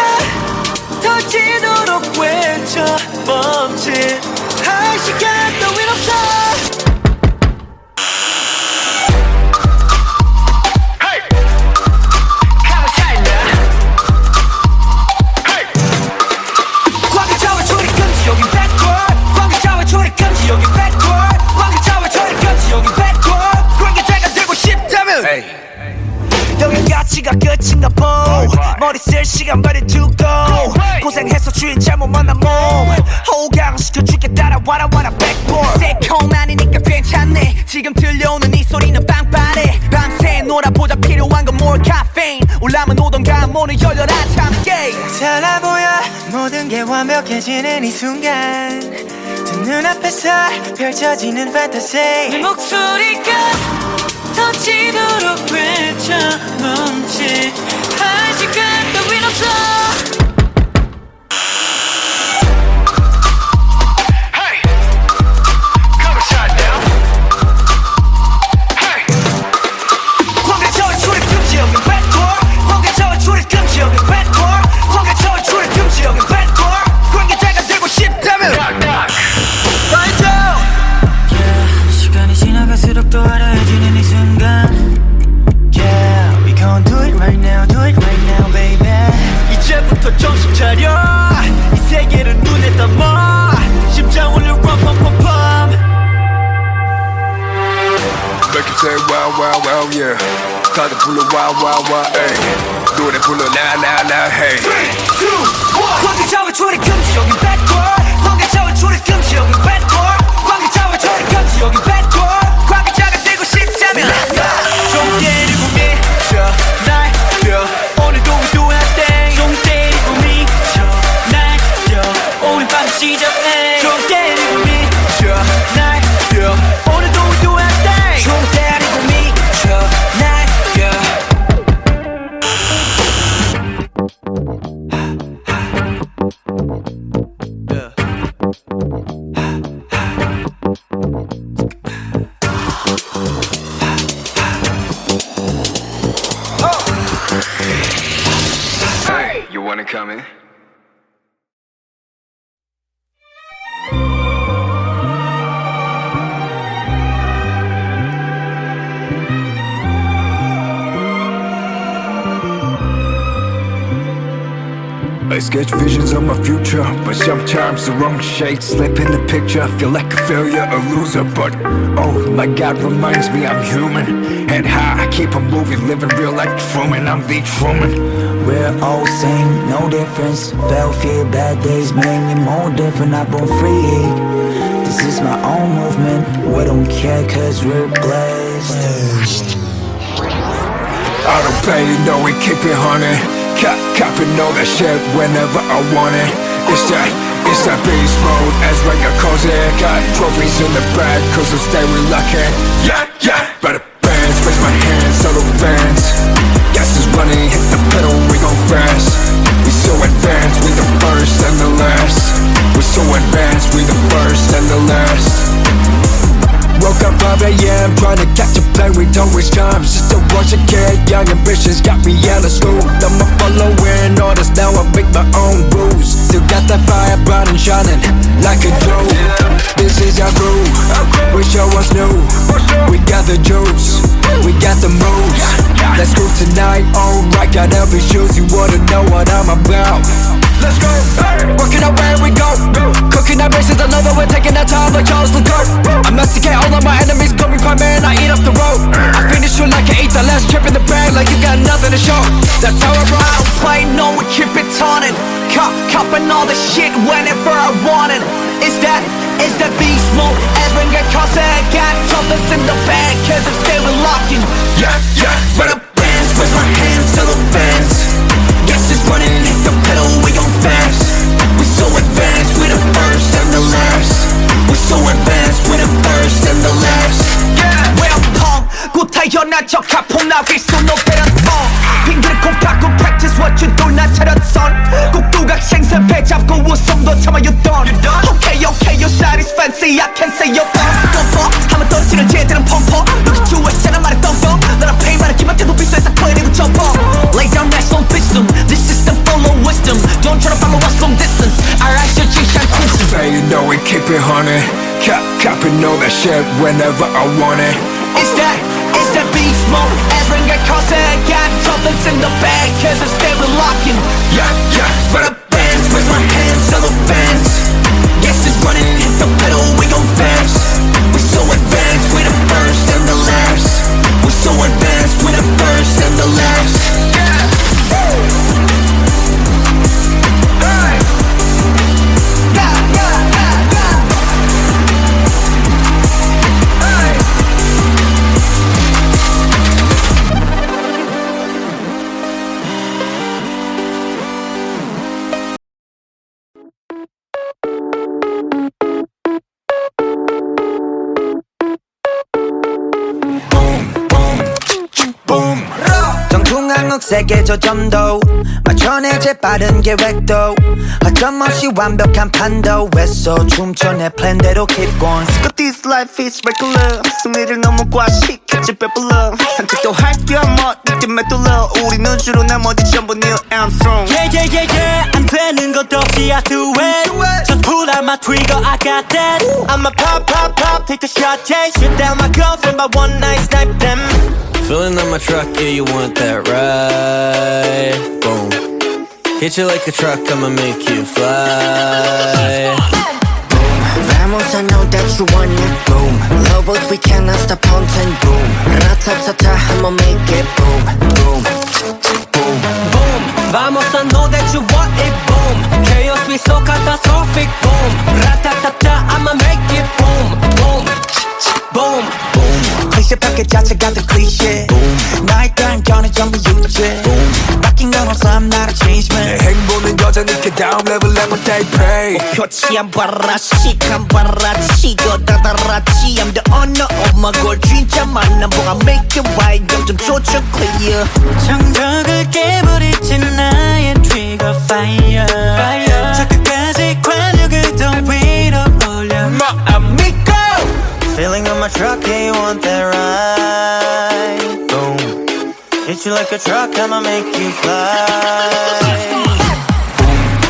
터지도록 외쳐 멈칫할 시간 따윈 없어. 여긴 가치가 끝인가 보 머리 쓸 시간 많이 두고 고생해서 주인 잘못 만난 몸 호강시켜줄게 따라와라 백보ard 새콤하니까 괜찮네 지금 들려오는 이 소리는 빵빠레 밤새 놀아보자 필요한 건 more caffeine 올라면 오던가 문을 열려라 참깨 달라 보여 모든 게 완벽해지는 이 순간 두 눈앞에서 펼쳐지는 판타지. 내 목소리가 터지도록 외쳐 멈칫할 시간 따윈 없어. 시간이 지나갈수록 또 화려해지는 이 순간. Yeah, we 카드 불러 와와와 에이 노래 불러 나나나 헤이 3, 2, 1 관계자와 초리 금지 여기 backward 관계자와 초리 금지 여기 backward 관계자와 초리 금지 여기 backward 관계자가 되고 싶다면 좀 때리고 미쳐 날려 오늘도 we doing our thing 좀 때리고 미쳐 날려 오늘 밤 시작해 좀 때리고 미쳐 날려 오늘도 we doing our thing 좀 때리고 미쳐 날려 Hey, you wanna come in? I sketch visions of my future, but sometimes the wrong shades slip in the picture. Feel like a failure, a loser, but oh my God, reminds me I'm human. Head high, I keep on moving, living real like Truman. I'm the Truman. We're all same, no difference. Fell fear, bad days made me more different. I've been free. This is my own movement. We don't care cause we're blessed. I don't pay, no, we keep it honey. Copping all that shit whenever I want it. It's that beast mode, as Ranga calls it. Got trophies in the bag, cause I stay reluctant. Yeah, better bands, raise my hands, total fans. Gas is running, hit the pedal, we gon' fast. We so advanced, we the first and the last. We so advanced, we the first and the last. Woke up 5 a.m. trying to catch a plane, we don't waste time. Just a bunch of kid, young ambitions got me out of school. I'm a following orders, now I make my own rules. Still got that fire bright and shining like a jewel. This is our crew, we show us new. We got the juice, we got the moves. Let's go tonight, alright, got every shoes. You wanna know what I'm about. Let's go, working out where we go. Cooking our bases, I know that we're taking our time like Charles Leclerc. I masticate all of my enemies, call me prime man, I eat up the road. I finish you like I ate the last chip in the bag, like you got nothing to show. That's how I roll. I don't play, no, we keep it turning. Copping all the shit whenever I want it. It's that beast mode, as when get caught, I got troubles in the bag, cause I'm still locking. Yeah, run up bands, raise my hands, tell the fans. Gas is running, hit the pedal, we gon' fast. We so advanced, we the first and the last. We so advanced, we the first and the last. Well, 곧 태어난 척 가품 나길 수 높여라 핑계를 콩 바꾸 practice what you do 나 차렸선 꼭두각 생선 배 잡고 웃음도 참아였던 Okay, your side is fancy, I can say you're 뻔뻔 한번 떨어지는 쟤들은 펑펑 Look at you, 했잖아 말해 떵떵 나랑 페이 말해 기만해도 비싸해서 커리고 점퍼 Lay down that soul wisdom, this system full of wisdom Don't try to follow us from distance Alright, your G-Shine Crimson Say you know we keep it honey. Copping all that shit whenever I want it. It's that beast mode As ring got caught, I got troubles in the bag Cause I'm still locking Yeah, Run up bands, raise my hands, tell the fans Gas is running, hit the pedal, we gon' fast We so advanced, we the first and the last We so advanced, we the first and the last 정중앙흑색의 저점도 맞춰내 재빠른 계획도 어점없이 완벽한 판도 했어 춤춰 내 플랜대로 keep going But this life is regular 승리를 너무 과식했지 배불러 산책도 할겸 어디든 맷돌러 우리는 주로 나머지 전부 Neil Armstrong Yeah 안 되는 것 없이 I do it Just pull out my trigger I got that I'ma pop take the shot yeah Shoot down my girlfriend by one night snipe them Filling up my truck, yeah, you want that ride? Boom. Hit you like a truck, I'ma make you fly. Boom, Vamos, I know that you want it, boom. Lobos, we cannot stop haunting, boom. Ratatata, I'ma make it, boom, boom, boom. Boom, vamos, I know that you want it, boom. Chaos be so catastrophic, boom. Ratatata, I'ma make it, boom, boom, boom, boom. 클리셰 패킷 자체가 더 클리셰. 나의 단견은 전부 유죄. 바뀐 건 없어, I'm not a change man. 내 행보는 여전히 그 다음 레벨 level they pray. 표치 안 봐라 시간 봐라 치고 다다라치 I'm the owner of my goal 진짜 만남 보가 make it right 점점 조져 clear 정적을 깨버리지 나의 trigger fire 저 끝까지 관력을 더 위로 올려 amigo Feeling on my truck, yeah, you want that ride Boom Hit you like a truck, I'ma make you fly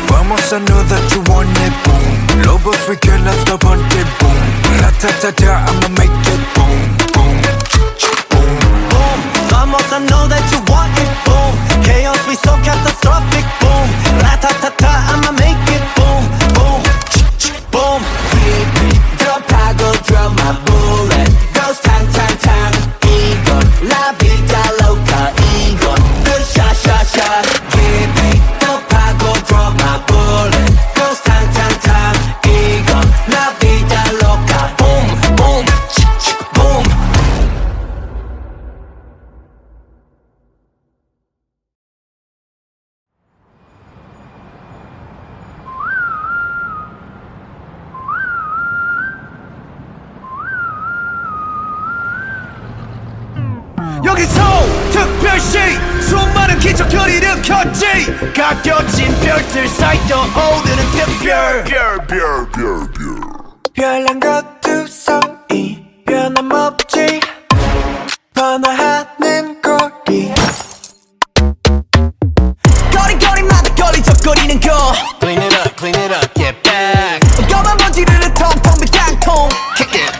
Vamos, I know that you want it, boom. Lobos, we cannot stop haunting, boom. Ratatata, I'ma make it, boom, boom, boom. Boom Vamos, I know that you want it, boom Chaos be so catastrophic, boom Ratatata, I'ma make it, boom, boom, boom 드롭하고 drop my bullet Goes tang tang tang 이건 La vida loca 이건 The shot shot shot Give me 드롭하고 drop my bullet Goes tang tang tang 이건 La vida loca Boom boom boom 여기서 특별시 수많은 기적을 일으켰지 가려진 별들 사이 떠오르는 특별 별난 것두성이 변함없지 번화하는 거리 거리거리마다 걸리적거리는 거 Clean it up, get back. 검은 먼지를 텅텅 빈 깡통 Kick it.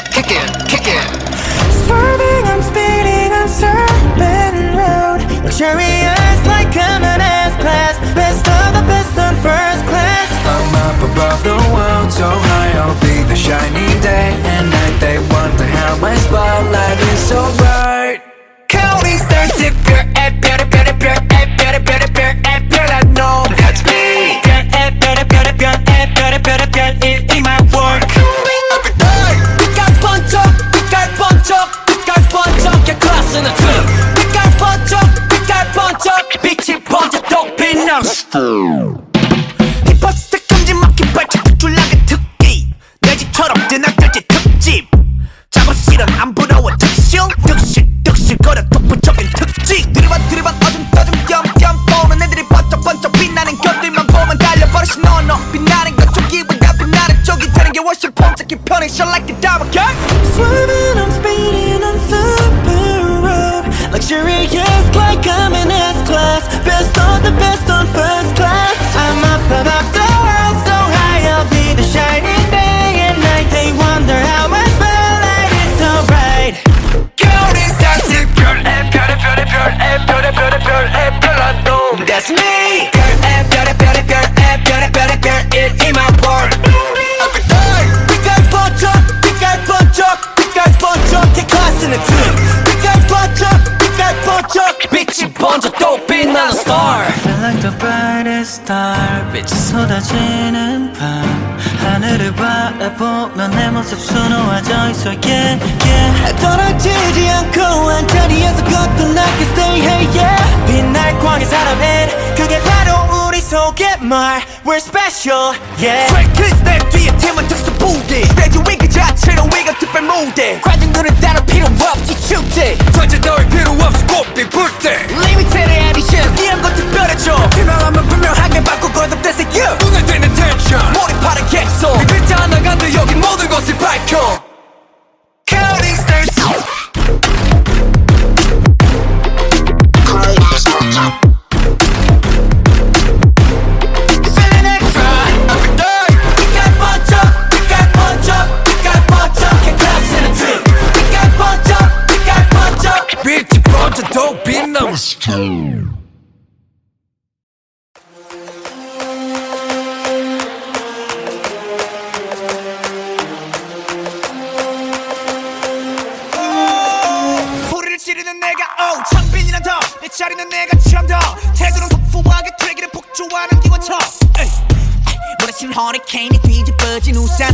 Swerving, I'm speeding on Serpent Road Luxurious like common S-Class Best of the best on first class I'm up above the world, so high I'll be the shining day and night. They wonder how my spotlight is so bright. Counting stars 특별 별별한 놈 That's me 별 in my work 빛깔 번쩍 야 클래스는 빛깔 번쩍 빛이 번쩍 또 빛나 힙합 스택 큼지막히 발짝 툭줄나게 특기 내 집처럼 드나들지 특집 작업실은 안 부러워 특실 득실거려 독보적인 특징 드리밭 어둠 겸 보는 애들이 번쩍 빛나는 것들만 보면 달려버리시 너 빛나는 것 쪽이보다 빛나는 쪽이 되는 게 훨씬 폼잡기 편해 Shine like a diamond girl Swerving, I'm speeding on Serpent Road Luxurious like I'm in S-Class Best of the best on first class I'm up above the world so high I'll be the shining day and night They wonder how my spotlight is so bright Counting stars 별한 놈 That's me 별 in my world 빛깔 번쩍 개 클래스는 틈 빛깔 번쩍 빛이 번쩍 또 빛나는 star Feel like the brightest star 빛이 쏟아지는 밤 하늘을 바라보면 내 모습 수놓아져 있어 yeah yeah 떨어지지 않고 한자리에서 거듭나게 stay hey yeah 빛날 광의 사람은 그게 바로 우리 속의 말 We're special yeah Straight kids 내 뒤에 팀은 특수 부대 스테이지 위 그 자체로 위가 특별 무대 관중들은 따로 필요 없지 축제 전체 너의 필요 없이 꽃빛 불때 Limited edition 이런 거 특별해져 유명하면 분명하게 바꾸고 거듭돼서 you 눈에 띄는 텐션 몰입하는 객석 이 글자 하나 간도 여기 모든 것을 밝혀 Counting stars Feeling extra every day 빛깔 번쩍 개 클래스는 틈 빛깔 번쩍 빛이 번져 또 빛나 내가 창빈이란 더내 자리는 내가 취한다 태도는 터프하게 되기를 폭주하는 기관차 몰아친 허리케인이 뒤집어진 우산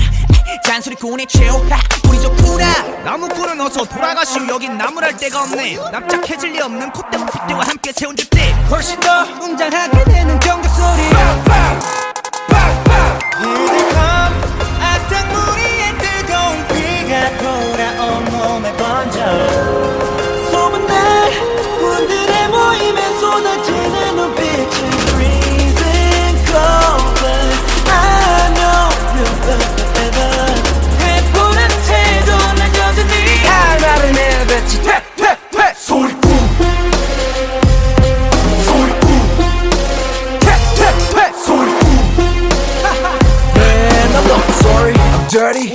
잔소리꾼의 최후 우리 좋구나 나무꾼은 어서 돌아가시오 여긴 나무랄 데가 없네 납작해질 리 없는 콧대와 핏대와 함께 세운 줏대 훨씬 더 웅장하게 되는 경적소리 악당무리의 뜨거운 비가 돌아온 몸에 번져 소문난 군들의 모임에 쏟아지는 눈빛은 freezing cold but I know you'll forever 해보라는 태도 난 여전히 알아를 내뱉지 퇴퇴퇴 소리꾼 소리꾼 퇴퇴퇴 소리꾼 Man I'm not sorry I'm dirty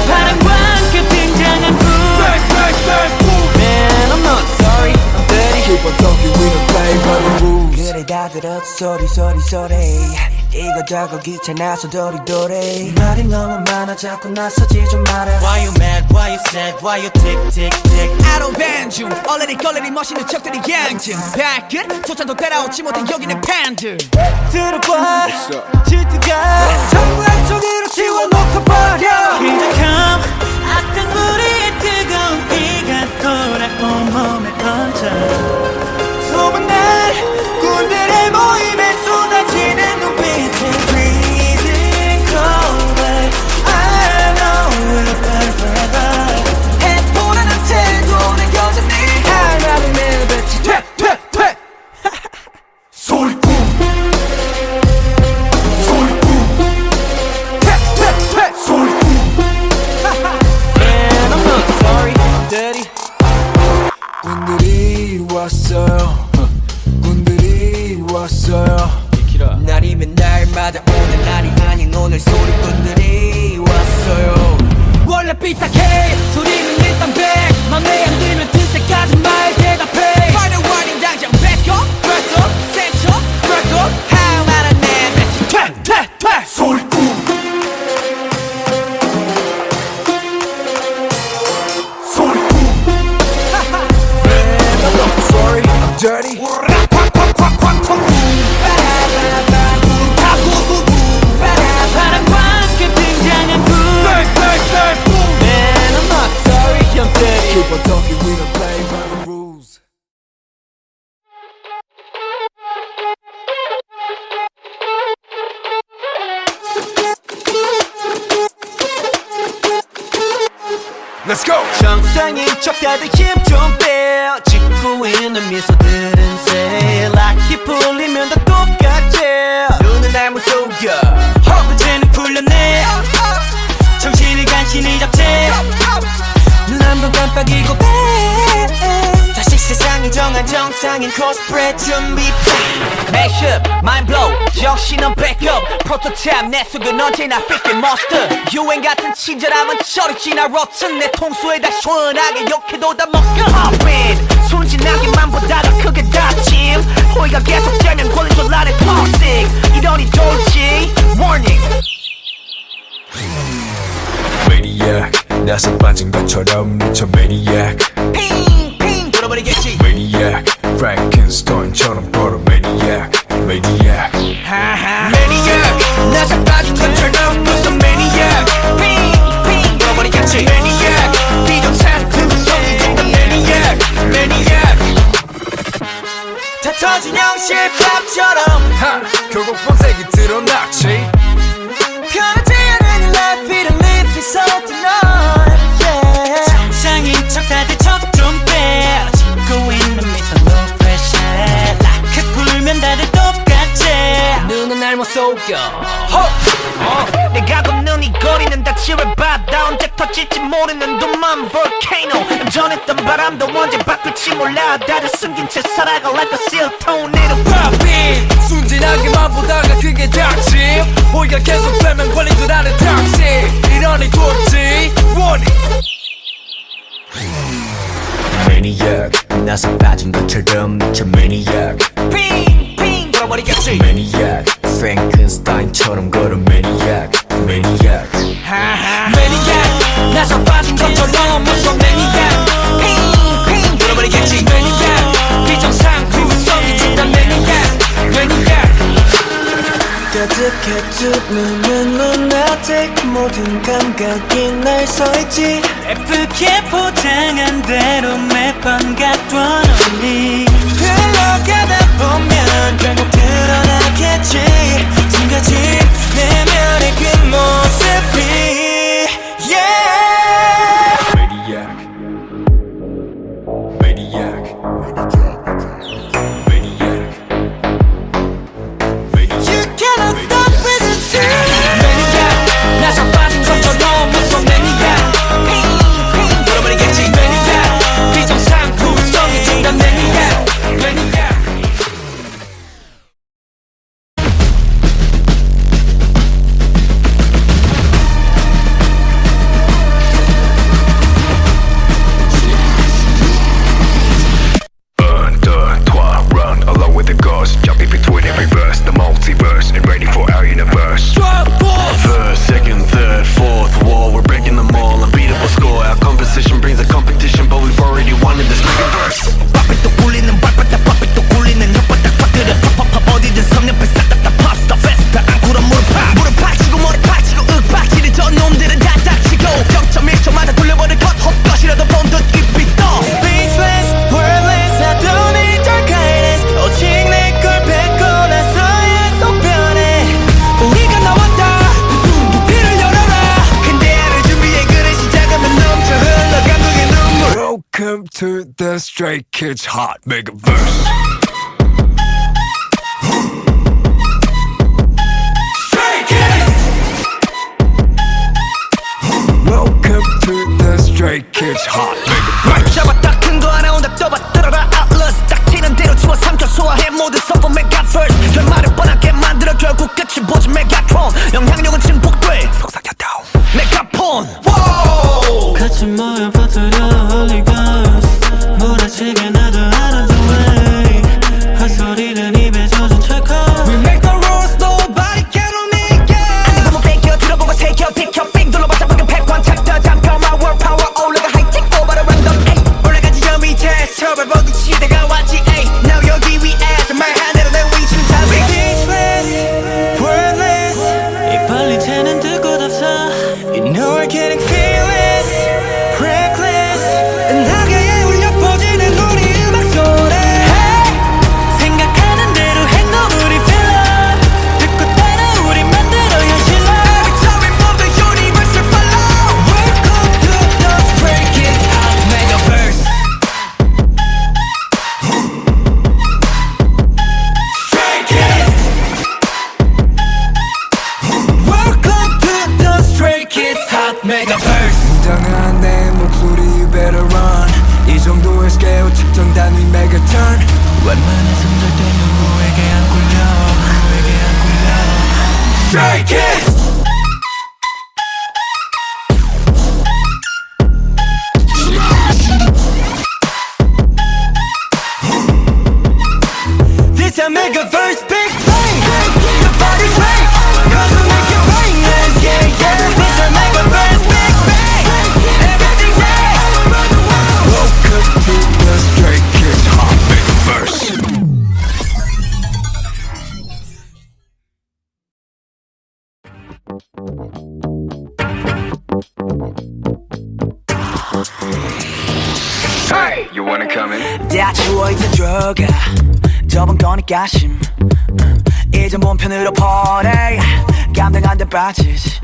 바람과 함께 등장한 불 Man I'm not sorry I'm dirty Keep on talking we don't play by the rules 그래 다 들었어 소리 이거저거 귀찮아서 도리도리 말이 너무 많아 자꾸 나서지 좀 마라 Why you mad, why you sad, why you tick tick tick I don't ban 중 얼레리 걸레리 멋있는 척들이 양진 발끝 소찬도 따라오지 못한 여기는 팬들 들어봐 질투가 전부 한쪽으로 지워놓고 버려 기적함 악당무리의 뜨거운 비가 돌아온 몸에 번져 소문난 군들의 모임에 쏟아지는 눈빛은 freezing cold but I know we'll burn forever 해보라는 태도는 여전히 알아를 내뱉지 퇴퇴퇴 소리꾼 소리꾼 퇴퇴퇴 소리꾼 Man I'm not sorry I'm dirty 군들이 왔어요 군들이 왔어요 날이면 날마다 오는 날이 아닌 오늘 소리꾼들이 왔어요 원래 삐딱해 소리는 일단 백 맘에 안 들면 들 때까지 말 대답해 Final warning 당장 back up Press up, set up, press up 할 말은 내뱉지 퇴퇴퇴 소리꾼 소리꾼 Man I'm not sorry I'm dirty 바람과 함께 등장한 불 Man I'm not sorry I'm dirty Keep on talking we don't play by the rules Let's go! 정상인 척 다들 힘 좀 빼 짓고 있는 미소들은 say 락이 풀리면 다 똑같지 눈은 날 무속여 허브제는 풀렸네 정신을 간신히 잡채 눈 한 번 깜빡이고 빼 다시 세상이 정한 정상인 코스프레 준비 Mashup, mind blow, 정신은 backup 프로토타입 내 속은 언제나 fit monster 유행 같은 친절함은 저리 지나 rotten 내 통수에다 시원하게 욕해도 다 먹여 Hop in, 순진하게만 보다가 크게 다짐 호의가 계속되면 권리줄 나를 toxic 이러니 좋지 Warning Maniac 나서 빠진 것처럼 미쳐 Maniac 핑핑 돌아버리겠지 Maniac Frankenstein처럼 걸어 Maniac Maniac Maniac 나서 빠진 것처럼 무슨 Maniac 핑핑 돌아버리겠지 Maniac 비정상 성이 된다 Maniac Maniac 다 터진 형실밥처럼 하 결국 본색이 드러났지 편하지 않은 life 이런 live is so tonight yeah 정상인 척 다들 척좀빼 짓고 있는 미소 no pressure 락크 풀면 다들 똑같지 눈은 날 못 속여 내가 걷는 이 거리는 다 치열바다 언제 터질지 모르는 둠만 volcano 전했던 바람도 언제 바꿀지 몰라 다들 숨긴 채 살아가 like a seal tornado popping 순진하게만 보다가 그게 닥치 호의가 계속되면 걸린 줄 아는 닥치 이러니 좋지 Warning Maniac 나서 빠진 것처럼 미쳐 Maniac 핑핑 돌아버리겠지 Maniac Frankenstein처럼 걸어 Maniac Maniac Maniac 나서 빠진 것처럼 무서운 매니아 핑핑 돌아버리겠지 매니아 비정상 후성이 준단 매니아 가득해 두 눈은 눈아직 모든 감각이 날 서있지 예쁘게 포장한 대로 매번 갖던 언니 흘러가다 보면 결국 드러나겠지 숨겨진 내면의 그 모습이 yeah Maniac. Maniac. Maniac. You cannot stop with the truth 매니아 나서 빠진 것처럼 무서운 매니아 핑핑 돌아버리겠지 매니아 비정상 후성이 준단 매니아 Un, deux, trois, run along with the ghost. Jumping between every verse, the multiverse, and ready for our universe. First, second, third, fourth wall, we're breaking them all. Unbeatable score. Our composition brings a competition, but we've already won in this bigger verse. 밥이 또 굴리는 발바닥 밥이 또 굴리는 혓바닥 밥들은 팍팍팍 어디든 성냥팔 싹다 팝스타 페스타 안구로 무릎 파치고 머리 파치고 윽박지를 저 놈들은 다 닥치고 0.1초마다 돌려버릴 것 헛것이라도 본듯 입이 떠 Speechless, wordless I don't need your guidance 오직 내걸 뱉고 나서야 속 변해 우리가 나왔다 무비를 열어라 근대를 준비해 그래 시작하면 넘쳐 흘러 감동의 눈물 Welcome to the Stray Kids Hot Megaverse. Welcome to the Stray Kids Hot Megaverse. 잡았다 큰 거 하나 온다 떠봐 들어라 Atlas 딱 치는 대로 주워 삼켜 소화해 모든 서버 메가버스 결말을 뻔하게 만들어 결국 끝이 보지 메가트론 영향력은 증폭돼 속삭였다 메가폰 같이 모여 퍼뜨려 Holy Ghost 몰아치게 나도 out of the way 헛소리는 입에 젖은 찰칵 We make the rules nobody can make it 안 보면 뺏겨 들어보고 새겨 비켜 빙 둘러봤자 방금 패권 챕터 잠겨 my world power 올라가 하이팅 오버를 랜덤 에이 올라가지 저 밑에 서버 보기 시대가 왔지 에이 now 여기 위에서 말한 대로 내 위치는 잡히 Speechless, wordless 이 빨리 새는 듯 없어 You know we're getting fearless, reckless 나게 울려 퍼지는 우리 음악 소리 생각하는 대로 행동 우리 filler 듣고 따라 우리 만들어 현실로 Every time we move the universe will follow Welcome to the Stray Kids Hot Megaverse Welcome to the Stray Kids Hot Megaverse 당한 내 목소리 you better run 이 정도의 스케일 측정 단위 메가턴 웬만해선 절대 누구에게 안 굴려 Stray Kids This a Megaverse Big Bang The party's right Cause we make it rain Yeah, yeah This a Megaverse Big Bang Everything's right Welcome to the Stray Kids Hot Megaverse. Hey, you wanna come in? 다 추워 이제 들어가 저번 거니까 심 이제 몸 편으로 보내 감당 안 돼 빠지지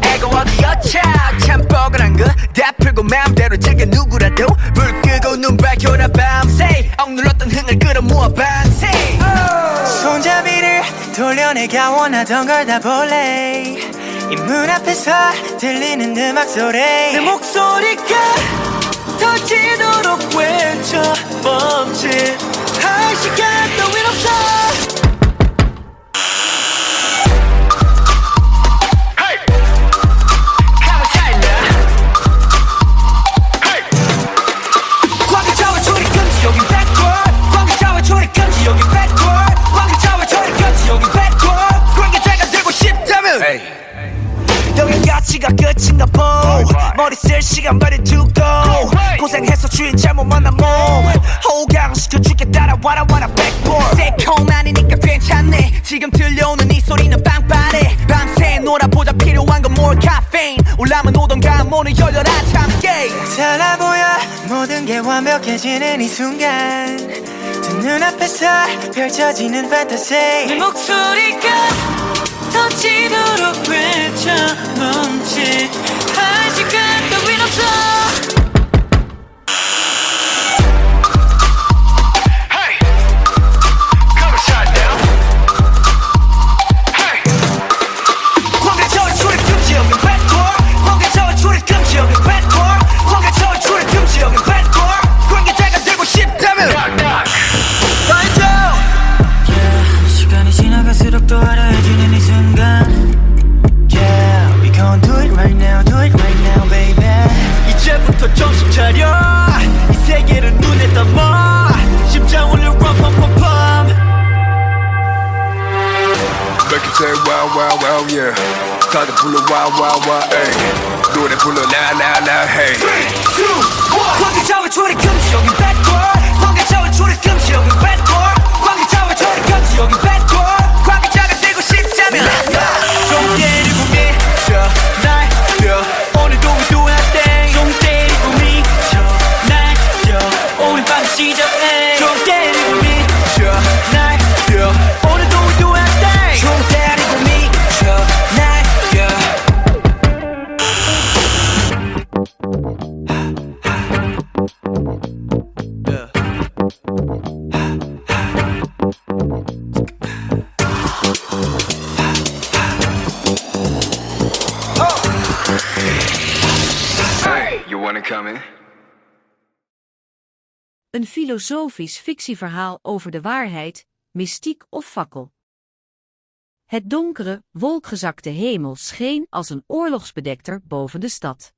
애가 어디였자 참 뻐근한 거다 풀고 마음대로 즐겨 누구라도 불 끄고 눈 밝혀라 밤새 억눌렀던 흥을 끌어모아 밤새 손잡이를 돌려 내가 원하던 걸 다 볼래 이 문 앞에서 들리는 음악 소리 내 목소리가 터지도록 외쳐 멈칫 할 시간 따윈 없어 여긴 가치가 끝인가 보 시간 ready to go 고생해서 주인 잘못 만난 몸 호강시켜줄게 따라와라 backboard 새콤하니까 괜찮네 지금 들려오는 이 소리는 빵빠레 밤새 놀아보자 필요한 건 more caffeine 올라면 오던가 문을 열려라 참깨 달라 보여 모든 게 완벽해지는 이 순간 두 눈앞에서 펼쳐지는 fantasy 내 목소리가 터지도록 외쳐 멈칫할 시간 따윈 없어 시간이 지나갈수록 더 화려해지는 이 순간 Yeah, we gon' do it right now, baby 이제부터 정신 차려 이 세계를 눈에 담아 심장 울려 빰빰빰빰 Make it say wow wow wow yeah 다들 불러 wow wow wow ay 노래 불러 now now now hey 3, 2, 1 관계자와 초리 금지 여긴 backward 관계자와 초리 금지 여긴 backward 관계자와 초리 금지 여긴 backward 관계자가 되고 싶다면 좀 때리고 미쳐 날려 오늘도 we do our thing 좀 때리고 미쳐 날려 오늘 밤 시작해 좀 때리고 미쳐 날려 오늘도 we do our thing 좀 때리고 미쳐 날려 Hey, you wanna come in? Een filosofisch fictieverhaal over de waarheid, mystiek of fakkel. Het donkere, wolkgezakte hemel scheen als een oorlogsbedekter boven de stad.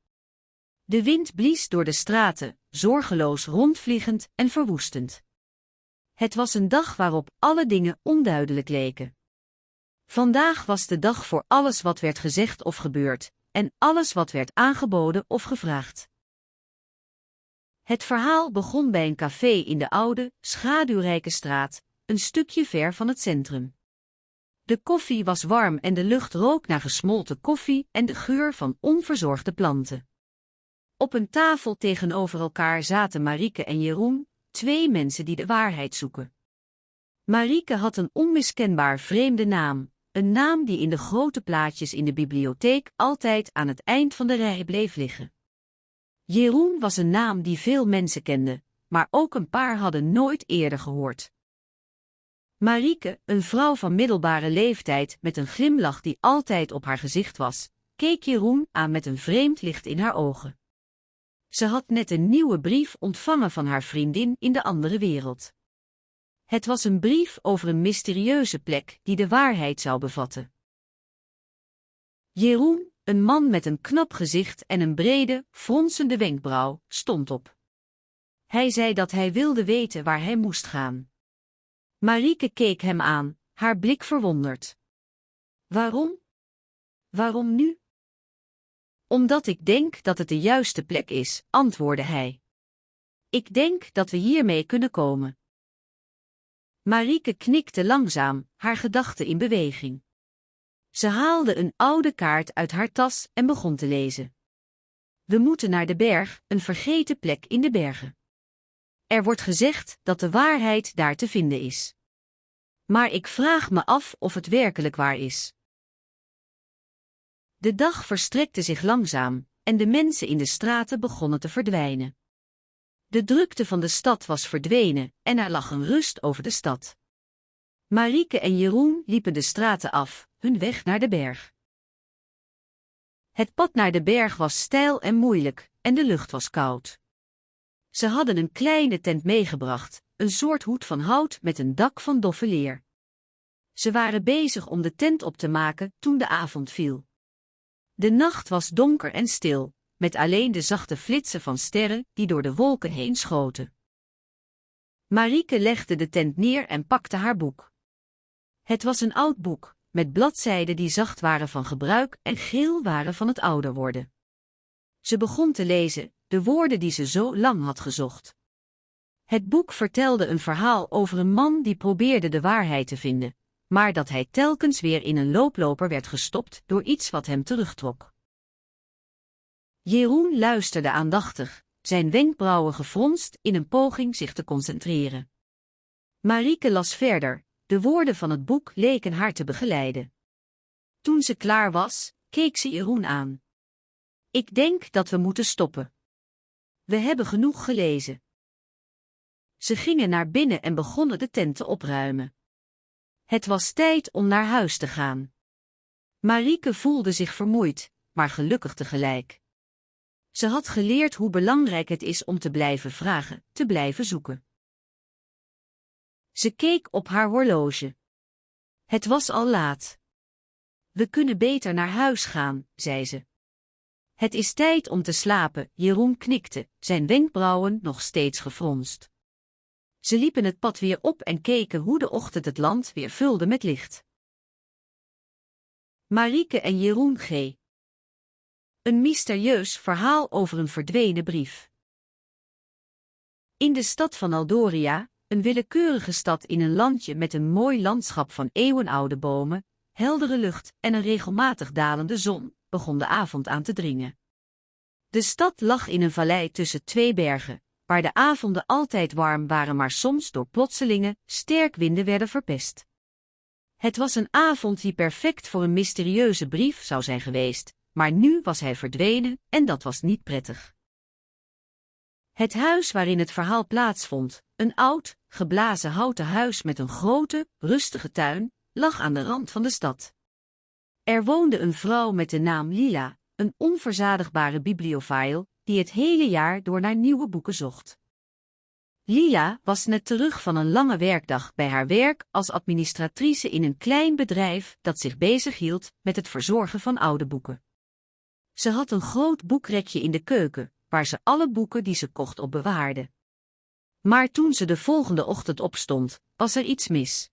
De wind blies door de straten, zorgeloos rondvliegend en verwoestend. Het was een dag waarop alle dingen onduidelijk leken. Vandaag was de dag voor alles wat werd gezegd of gebeurd, en alles wat werd aangeboden of gevraagd. Het verhaal begon bij een café in de oude, schaduwrijke straat, een stukje ver van het centrum. De koffie was warm en de lucht rook naar gesmolten koffie en de geur van onverzorgde planten. Op een tafel tegenover elkaar zaten Marieke en Jeroen, twee mensen die de waarheid zoeken. Marieke had een onmiskenbaar vreemde naam, een naam die in de grote plaatjes in de bibliotheek altijd aan het eind van de rij bleef liggen. Jeroen was een naam die veel mensen kenden, maar ook een paar hadden nooit eerder gehoord. Marieke, een vrouw van middelbare leeftijd met een glimlach die altijd op haar gezicht was, keek Jeroen aan met een vreemd licht in haar ogen. Ze had net een nieuwe brief ontvangen van haar vriendin in de andere wereld. Het was een brief over een mysterieuze plek die de waarheid zou bevatten. Jeroen, een man met een knap gezicht en een brede, fronsende wenkbrauw, stond op. Hij zei dat hij wilde weten waar hij moest gaan. Marieke keek hem aan, haar blik verwonderd. Waarom? Waarom nu? Omdat ik denk dat het de juiste plek is, antwoordde hij. Ik denk dat we hiermee kunnen komen. Marieke knikte langzaam, haar gedachten in beweging. Ze haalde een oude kaart uit haar tas en begon te lezen. We moeten naar de berg, een vergeten plek in de bergen. Er wordt gezegd dat de waarheid daar te vinden is. Maar ik vraag me af of het werkelijk waar is. De dag verstrekte zich langzaam, en de mensen in de straten begonnen te verdwijnen. De drukte van de stad was verdwenen, en er lag een rust over de stad. Marieke en Jeroen liepen de straten af, hun weg naar de berg. Het pad naar de berg was steil en moeilijk, en de lucht was koud. Ze hadden een kleine tent meegebracht, een soort hoed van hout met een dak van doffe leer. Ze waren bezig om de tent op te maken toen de avond viel. De nacht was donker en stil, met alleen de zachte flitsen van sterren die door de wolken heen schoten. Marieke legde de tent neer en pakte haar boek. Het was een oud boek, met bladzijden die zacht waren van gebruik en geel waren van het ouder worden. Ze begon te lezen, de woorden die ze zo lang had gezocht. Het boek vertelde een verhaal over een man die probeerde de waarheid te vinden, maar dat hij telkens weer in een looploper werd gestopt door iets wat hem terugtrok. Jeroen luisterde aandachtig, zijn wenkbrauwen gefronst in een poging zich te concentreren. Marieke las verder, de woorden van het boek leken haar te begeleiden. Toen ze klaar was, keek ze Jeroen aan. Ik denk dat we moeten stoppen. We hebben genoeg gelezen. Ze gingen naar binnen en begonnen de tent te opruimen. Het was tijd om naar huis te gaan. Marieke voelde zich vermoeid, maar gelukkig tegelijk. Ze had geleerd hoe belangrijk het is om te blijven vragen, te blijven zoeken. Ze keek op haar horloge. Het was al laat. We kunnen beter naar huis gaan, zei ze. Het is tijd om te slapen, Jeroen knikte, zijn wenkbrauwen nog steeds gefronst. Ze liepen het pad weer op en keken hoe de ochtend het land weer vulde met licht. Marieke en Jeroen G. Een mysterieus verhaal over een verdwenen brief. In de stad van Aldoria, een willekeurige stad in een landje met een mooi landschap van eeuwenoude bomen, heldere lucht en een regelmatig dalende zon, begon de avond aan te dringen. De stad lag in een vallei tussen twee bergen, waar de avonden altijd warm waren maar soms door plotselinge, sterkwinden werden verpest. Het was een avond die perfect voor een mysterieuze brief zou zijn geweest, maar nu was hij verdwenen en dat was niet prettig. Het huis waarin het verhaal plaatsvond, een oud, geblazen houten huis met een grote, rustige tuin, lag aan de rand van de stad. Er woonde een vrouw met de naam Lila, een onverzadigbare bibliophile, die het hele jaar door naar nieuwe boeken zocht. Lila was net terug van een lange werkdag bij haar werk als administratrice in een klein bedrijf dat zich bezighield met het verzorgen van oude boeken. Ze had een groot boekrekje in de keuken, waar ze alle boeken die ze kocht op bewaarde. Maar toen ze de volgende ochtend opstond, was er iets mis.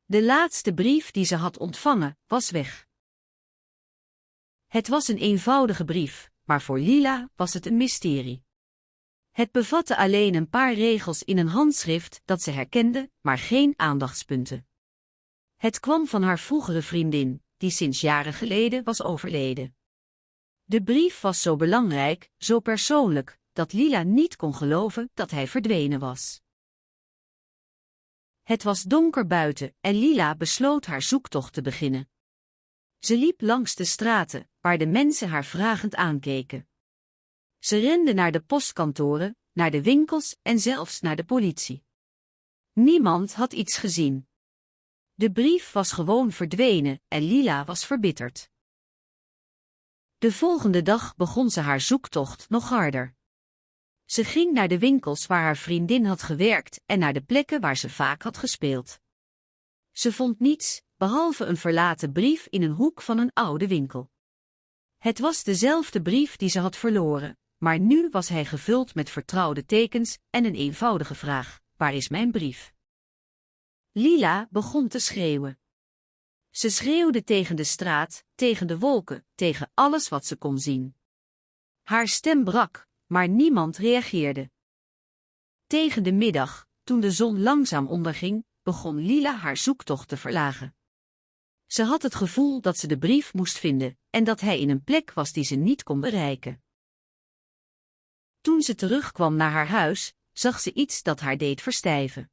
De laatste brief die ze had ontvangen, was weg. Het was een eenvoudige brief, maar voor Lila was het een mysterie. Het bevatte alleen een paar regels in een handschrift dat ze herkende, maar geen aandachtspunten. Het kwam van haar vroegere vriendin, die sinds jaren geleden was overleden. De brief was zo belangrijk, zo persoonlijk, dat Lila niet kon geloven dat hij verdwenen was. Het was donker buiten en Lila besloot haar zoektocht te beginnen. Ze liep langs de straten, waar de mensen haar vragend aankeken. Ze rende naar de postkantoren, naar de winkels en zelfs naar de politie. Niemand had iets gezien. De brief was gewoon verdwenen en Lila was verbitterd. De volgende dag begon ze haar zoektocht nog harder. Ze ging naar de winkels waar haar vriendin had gewerkt en naar de plekken waar ze vaak had gespeeld. Ze vond niets, behalve een verlaten brief in een hoek van een oude winkel. Het was dezelfde brief die ze had verloren, maar nu was hij gevuld met vertrouwde tekens en een eenvoudige vraag: waar is mijn brief? Lila begon te schreeuwen. Ze schreeuwde tegen de straat, tegen de wolken, tegen alles wat ze kon zien. Haar stem brak, maar niemand reageerde. Tegen de middag, toen de zon langzaam onderging, begon Lila haar zoektocht te verlagen. Ze had het gevoel dat ze de brief moest vinden en dat hij in een plek was die ze niet kon bereiken. Toen ze terugkwam naar haar huis, zag ze iets dat haar deed verstijven.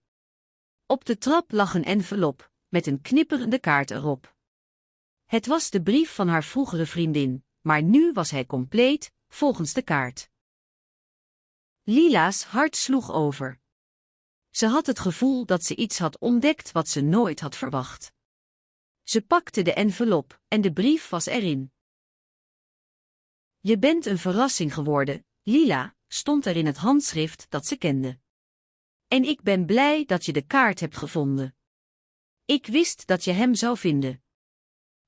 Op de trap lag een envelop, met een knipperende kaart erop. Het was de brief van haar vroegere vriendin, maar nu was hij compleet, volgens de kaart. Lila's hart sloeg over. Ze had het gevoel dat ze iets had ontdekt wat ze nooit had verwacht. Ze pakte de envelop en de brief was erin. Je bent een verrassing geworden, Lila, stond er in het handschrift dat ze kende. En ik ben blij dat je de kaart hebt gevonden. Ik wist dat je hem zou vinden.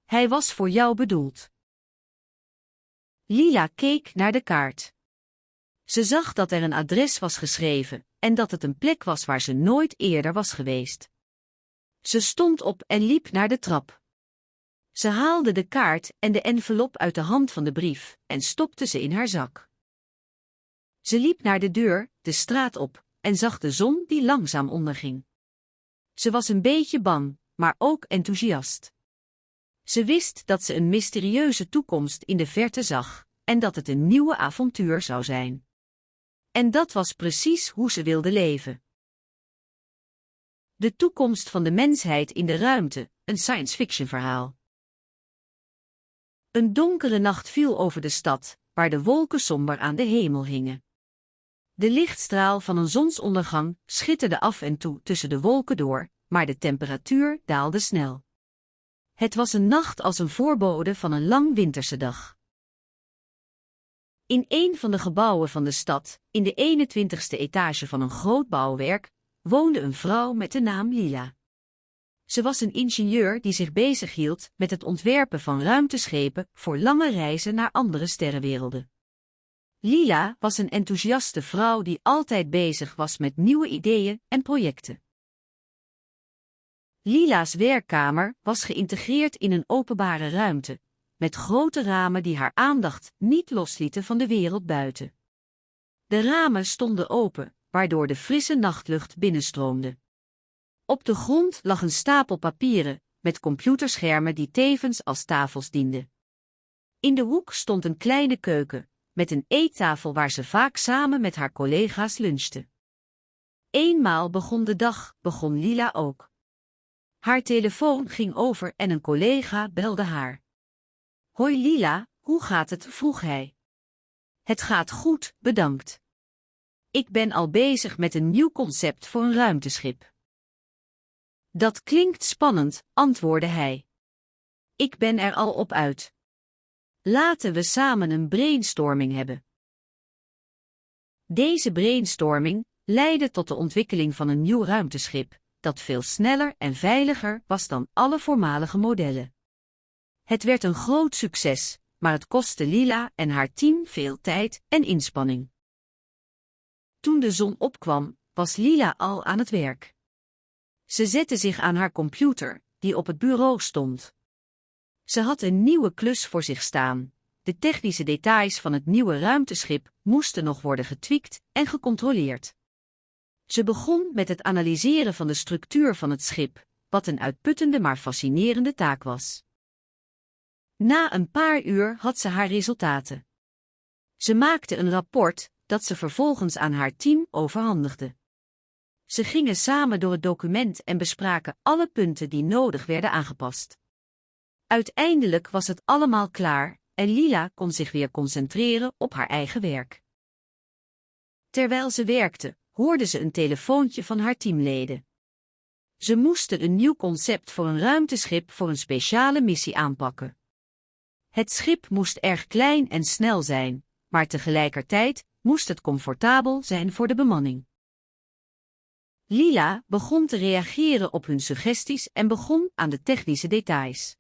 Hij was voor jou bedoeld. Lila keek naar de kaart. Ze zag dat er een adres was geschreven en dat het een plek was waar ze nooit eerder was geweest. Ze stond op en liep naar de trap. Ze haalde de kaart en de envelop uit de hand van de brief en stopte ze in haar zak. Ze liep naar de deur, de straat op, en zag de zon die langzaam onderging. Ze was een beetje bang, maar ook enthousiast. Ze wist dat ze een mysterieuze toekomst in de verte zag, en dat het een nieuwe avontuur zou zijn. En dat was precies hoe ze wilde leven. De toekomst van de mensheid in de ruimte, een science fiction verhaal. Een donkere nacht viel over de stad, waar de wolken somber aan de hemel hingen. De lichtstraal van een zonsondergang schitterde af en toe tussen de wolken door, maar de temperatuur daalde snel. Het was een nacht als een voorbode van een lang winterse dag. In een van de gebouwen van de stad, in de 21ste etage van een groot bouwwerk, woonde een vrouw met de naam Lila. Ze was een ingenieur die zich bezighield met het ontwerpen van ruimteschepen voor lange reizen naar andere sterrenwerelden. Lila was een enthousiaste vrouw die altijd bezig was met nieuwe ideeën en projecten. Lila's werkkamer was geïntegreerd in een openbare ruimte, met grote ramen die haar aandacht niet loslieten van de wereld buiten. De ramen stonden open, waardoor de frisse nachtlucht binnenstroomde. Op de grond lag een stapel papieren, met computerschermen die tevens als tafels dienden. In de hoek stond een kleine keuken, met een eettafel waar ze vaak samen met haar collega's lunchte. Eenmaal begon de dag, begon Lila ook. Haar telefoon ging over en een collega belde haar. Hoi Lila, hoe gaat het? Vroeg hij. Het gaat goed, bedankt. Ik ben al bezig met een nieuw concept voor een ruimteschip. Dat klinkt spannend, antwoordde hij. Ik ben er al op uit. Laten we samen een brainstorming hebben. Deze brainstorming leidde tot de ontwikkeling van een nieuw ruimteschip, dat veel sneller en veiliger was dan alle voormalige modellen. Het werd een groot succes, maar het kostte Lila en haar team veel tijd en inspanning. Toen de zon opkwam, was Lila al aan het werk. Ze zette zich aan haar computer, die op het bureau stond. Ze had een nieuwe klus voor zich staan. De technische details van het nieuwe ruimteschip moesten nog worden getweakt en gecontroleerd. Ze begon met het analyseren van de structuur van het schip, wat een uitputtende maar fascinerende taak was. Na een paar uur had ze haar resultaten. Ze maakte een rapport, dat ze vervolgens aan haar team overhandigde. Ze gingen samen door het document en bespraken alle punten die nodig werden aangepast. Uiteindelijk was het allemaal klaar en Lila kon zich weer concentreren op haar eigen werk. Terwijl ze werkte, hoorde ze een telefoontje van haar teamleden. Ze moesten een nieuw concept voor een ruimteschip voor een speciale missie aanpakken. Het schip moest erg klein en snel zijn, maar tegelijkertijd moest het comfortabel zijn voor de bemanning. Lila begon te reageren op hun suggesties en begon aan de technische details.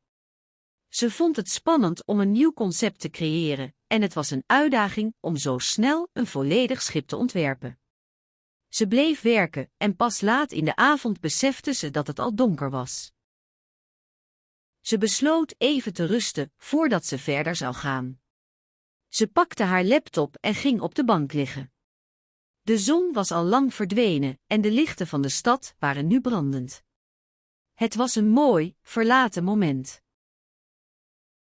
Ze vond het spannend om een nieuw concept te creëren, en het was een uitdaging om zo snel een volledig schip te ontwerpen. Ze bleef werken en pas laat in de avond besefte ze dat het al donker was. Ze besloot even te rusten voordat ze verder zou gaan. Ze pakte haar laptop en ging op de bank liggen. De zon was al lang verdwenen en de lichten van de stad waren nu brandend. Het was een mooi, verlaten moment.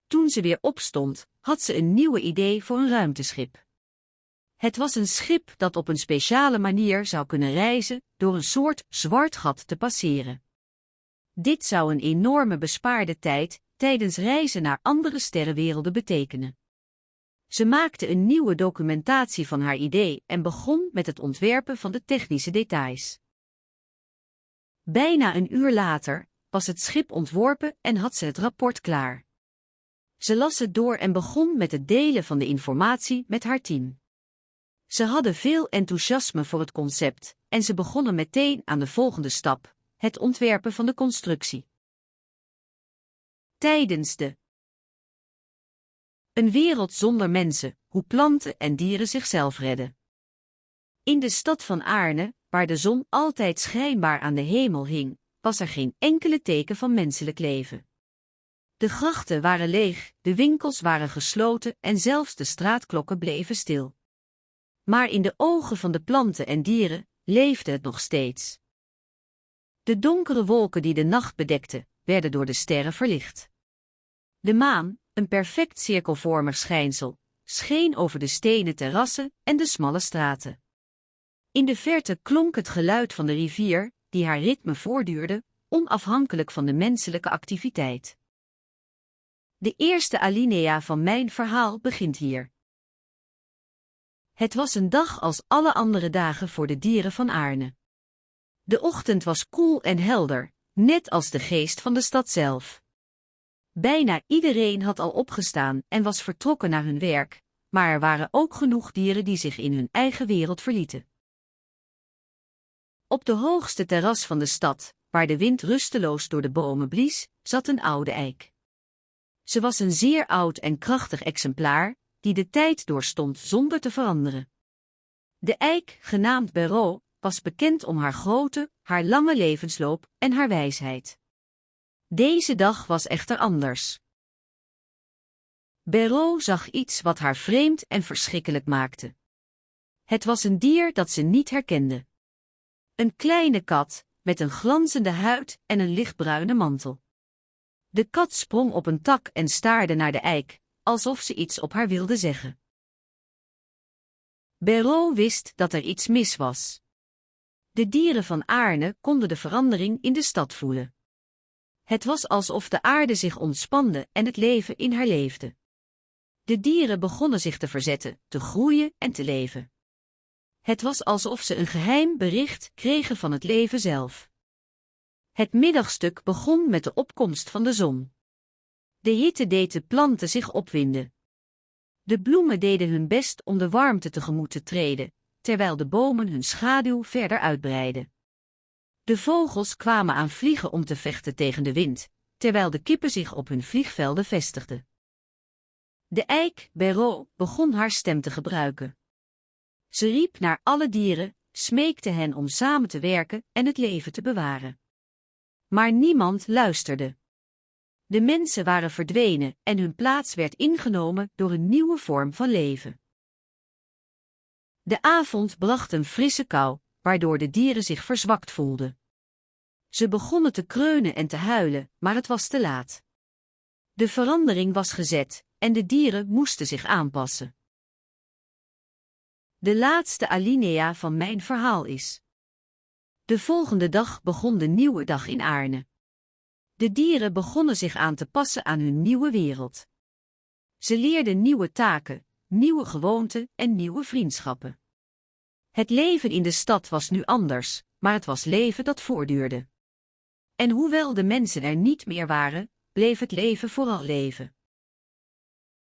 Toen ze weer opstond, had ze een nieuwe idee voor een ruimteschip. Het was een schip dat op een speciale manier zou kunnen reizen door een soort zwart gat te passeren. Dit zou een enorme bespaarde tijd tijdens reizen naar andere sterrenwerelden betekenen. Ze maakte een nieuwe documentatie van haar idee en begon met het ontwerpen van de technische details. Bijna een uur later was het schip ontworpen en had ze het rapport klaar. Ze las het door en begon met het delen van de informatie met haar team. Ze hadden veel enthousiasme voor het concept en ze begonnen meteen aan de volgende stap, het ontwerpen van de constructie. Tijdens Een wereld zonder mensen, hoe planten en dieren zichzelf redden. In de stad van Aarne, waar de zon altijd schijnbaar aan de hemel hing, was er geen enkele teken van menselijk leven. De grachten waren leeg, de winkels waren gesloten en zelfs de straatklokken bleven stil. Maar in de ogen van de planten en dieren leefde het nog steeds. De donkere wolken die de nacht bedekten, werden door de sterren verlicht. De maan, een perfect cirkelvormig schijnsel, scheen over de stenen terrassen en de smalle straten. In de verte klonk het geluid van de rivier, die haar ritme voortduurde, onafhankelijk van de menselijke activiteit. De eerste alinea van mijn verhaal begint hier. Het was een dag als alle andere dagen voor de dieren van Aarne. De ochtend was koel en helder, net als de geest van de stad zelf. Bijna iedereen had al opgestaan en was vertrokken naar hun werk, maar er waren ook genoeg dieren die zich in hun eigen wereld verlieten. Op de hoogste terras van de stad, waar de wind rusteloos door de bomen blies, zat een oude eik. Ze was een zeer oud en krachtig exemplaar, die de tijd doorstond zonder te veranderen. De eik, genaamd Béraud, was bekend om haar grootte, haar lange levensloop en haar wijsheid. Deze dag was echter anders. Béraud zag iets wat haar vreemd en verschrikkelijk maakte. Het was een dier dat ze niet herkende. Een kleine kat, met een glanzende huid en een lichtbruine mantel. De kat sprong op een tak en staarde naar de eik, alsof ze iets op haar wilde zeggen. Béraud wist dat er iets mis was. De dieren van Aarne konden de verandering in de stad voelen. Het was alsof de aarde zich ontspande en het leven in haar leefde. De dieren begonnen zich te verzetten, te groeien en te leven. Het was alsof ze een geheim bericht kregen van het leven zelf. Het middagstuk begon met de opkomst van de zon. De hitte deed de planten zich opwinden. De bloemen deden hun best om de warmte tegemoet te treden, terwijl de bomen hun schaduw verder uitbreidden. De vogels kwamen aan vliegen om te vechten tegen de wind, terwijl de kippen zich op hun vliegvelden vestigden. De eik, Béraud, begon haar stem te gebruiken. Ze riep naar alle dieren, smeekte hen om samen te werken en het leven te bewaren. Maar niemand luisterde. De mensen waren verdwenen en hun plaats werd ingenomen door een nieuwe vorm van leven. De avond bracht een frisse kou, waardoor de dieren zich verzwakt voelden. Ze begonnen te kreunen en te huilen, maar het was te laat. De verandering was gezet, en de dieren moesten zich aanpassen. De laatste alinea van mijn verhaal is: de volgende dag begon de nieuwe dag in Aarne. De dieren begonnen zich aan te passen aan hun nieuwe wereld. Ze leerden nieuwe taken, nieuwe gewoonten en nieuwe vriendschappen. Het leven in de stad was nu anders, maar het was leven dat voortduurde. En hoewel de mensen er niet meer waren, bleef het leven vooral leven.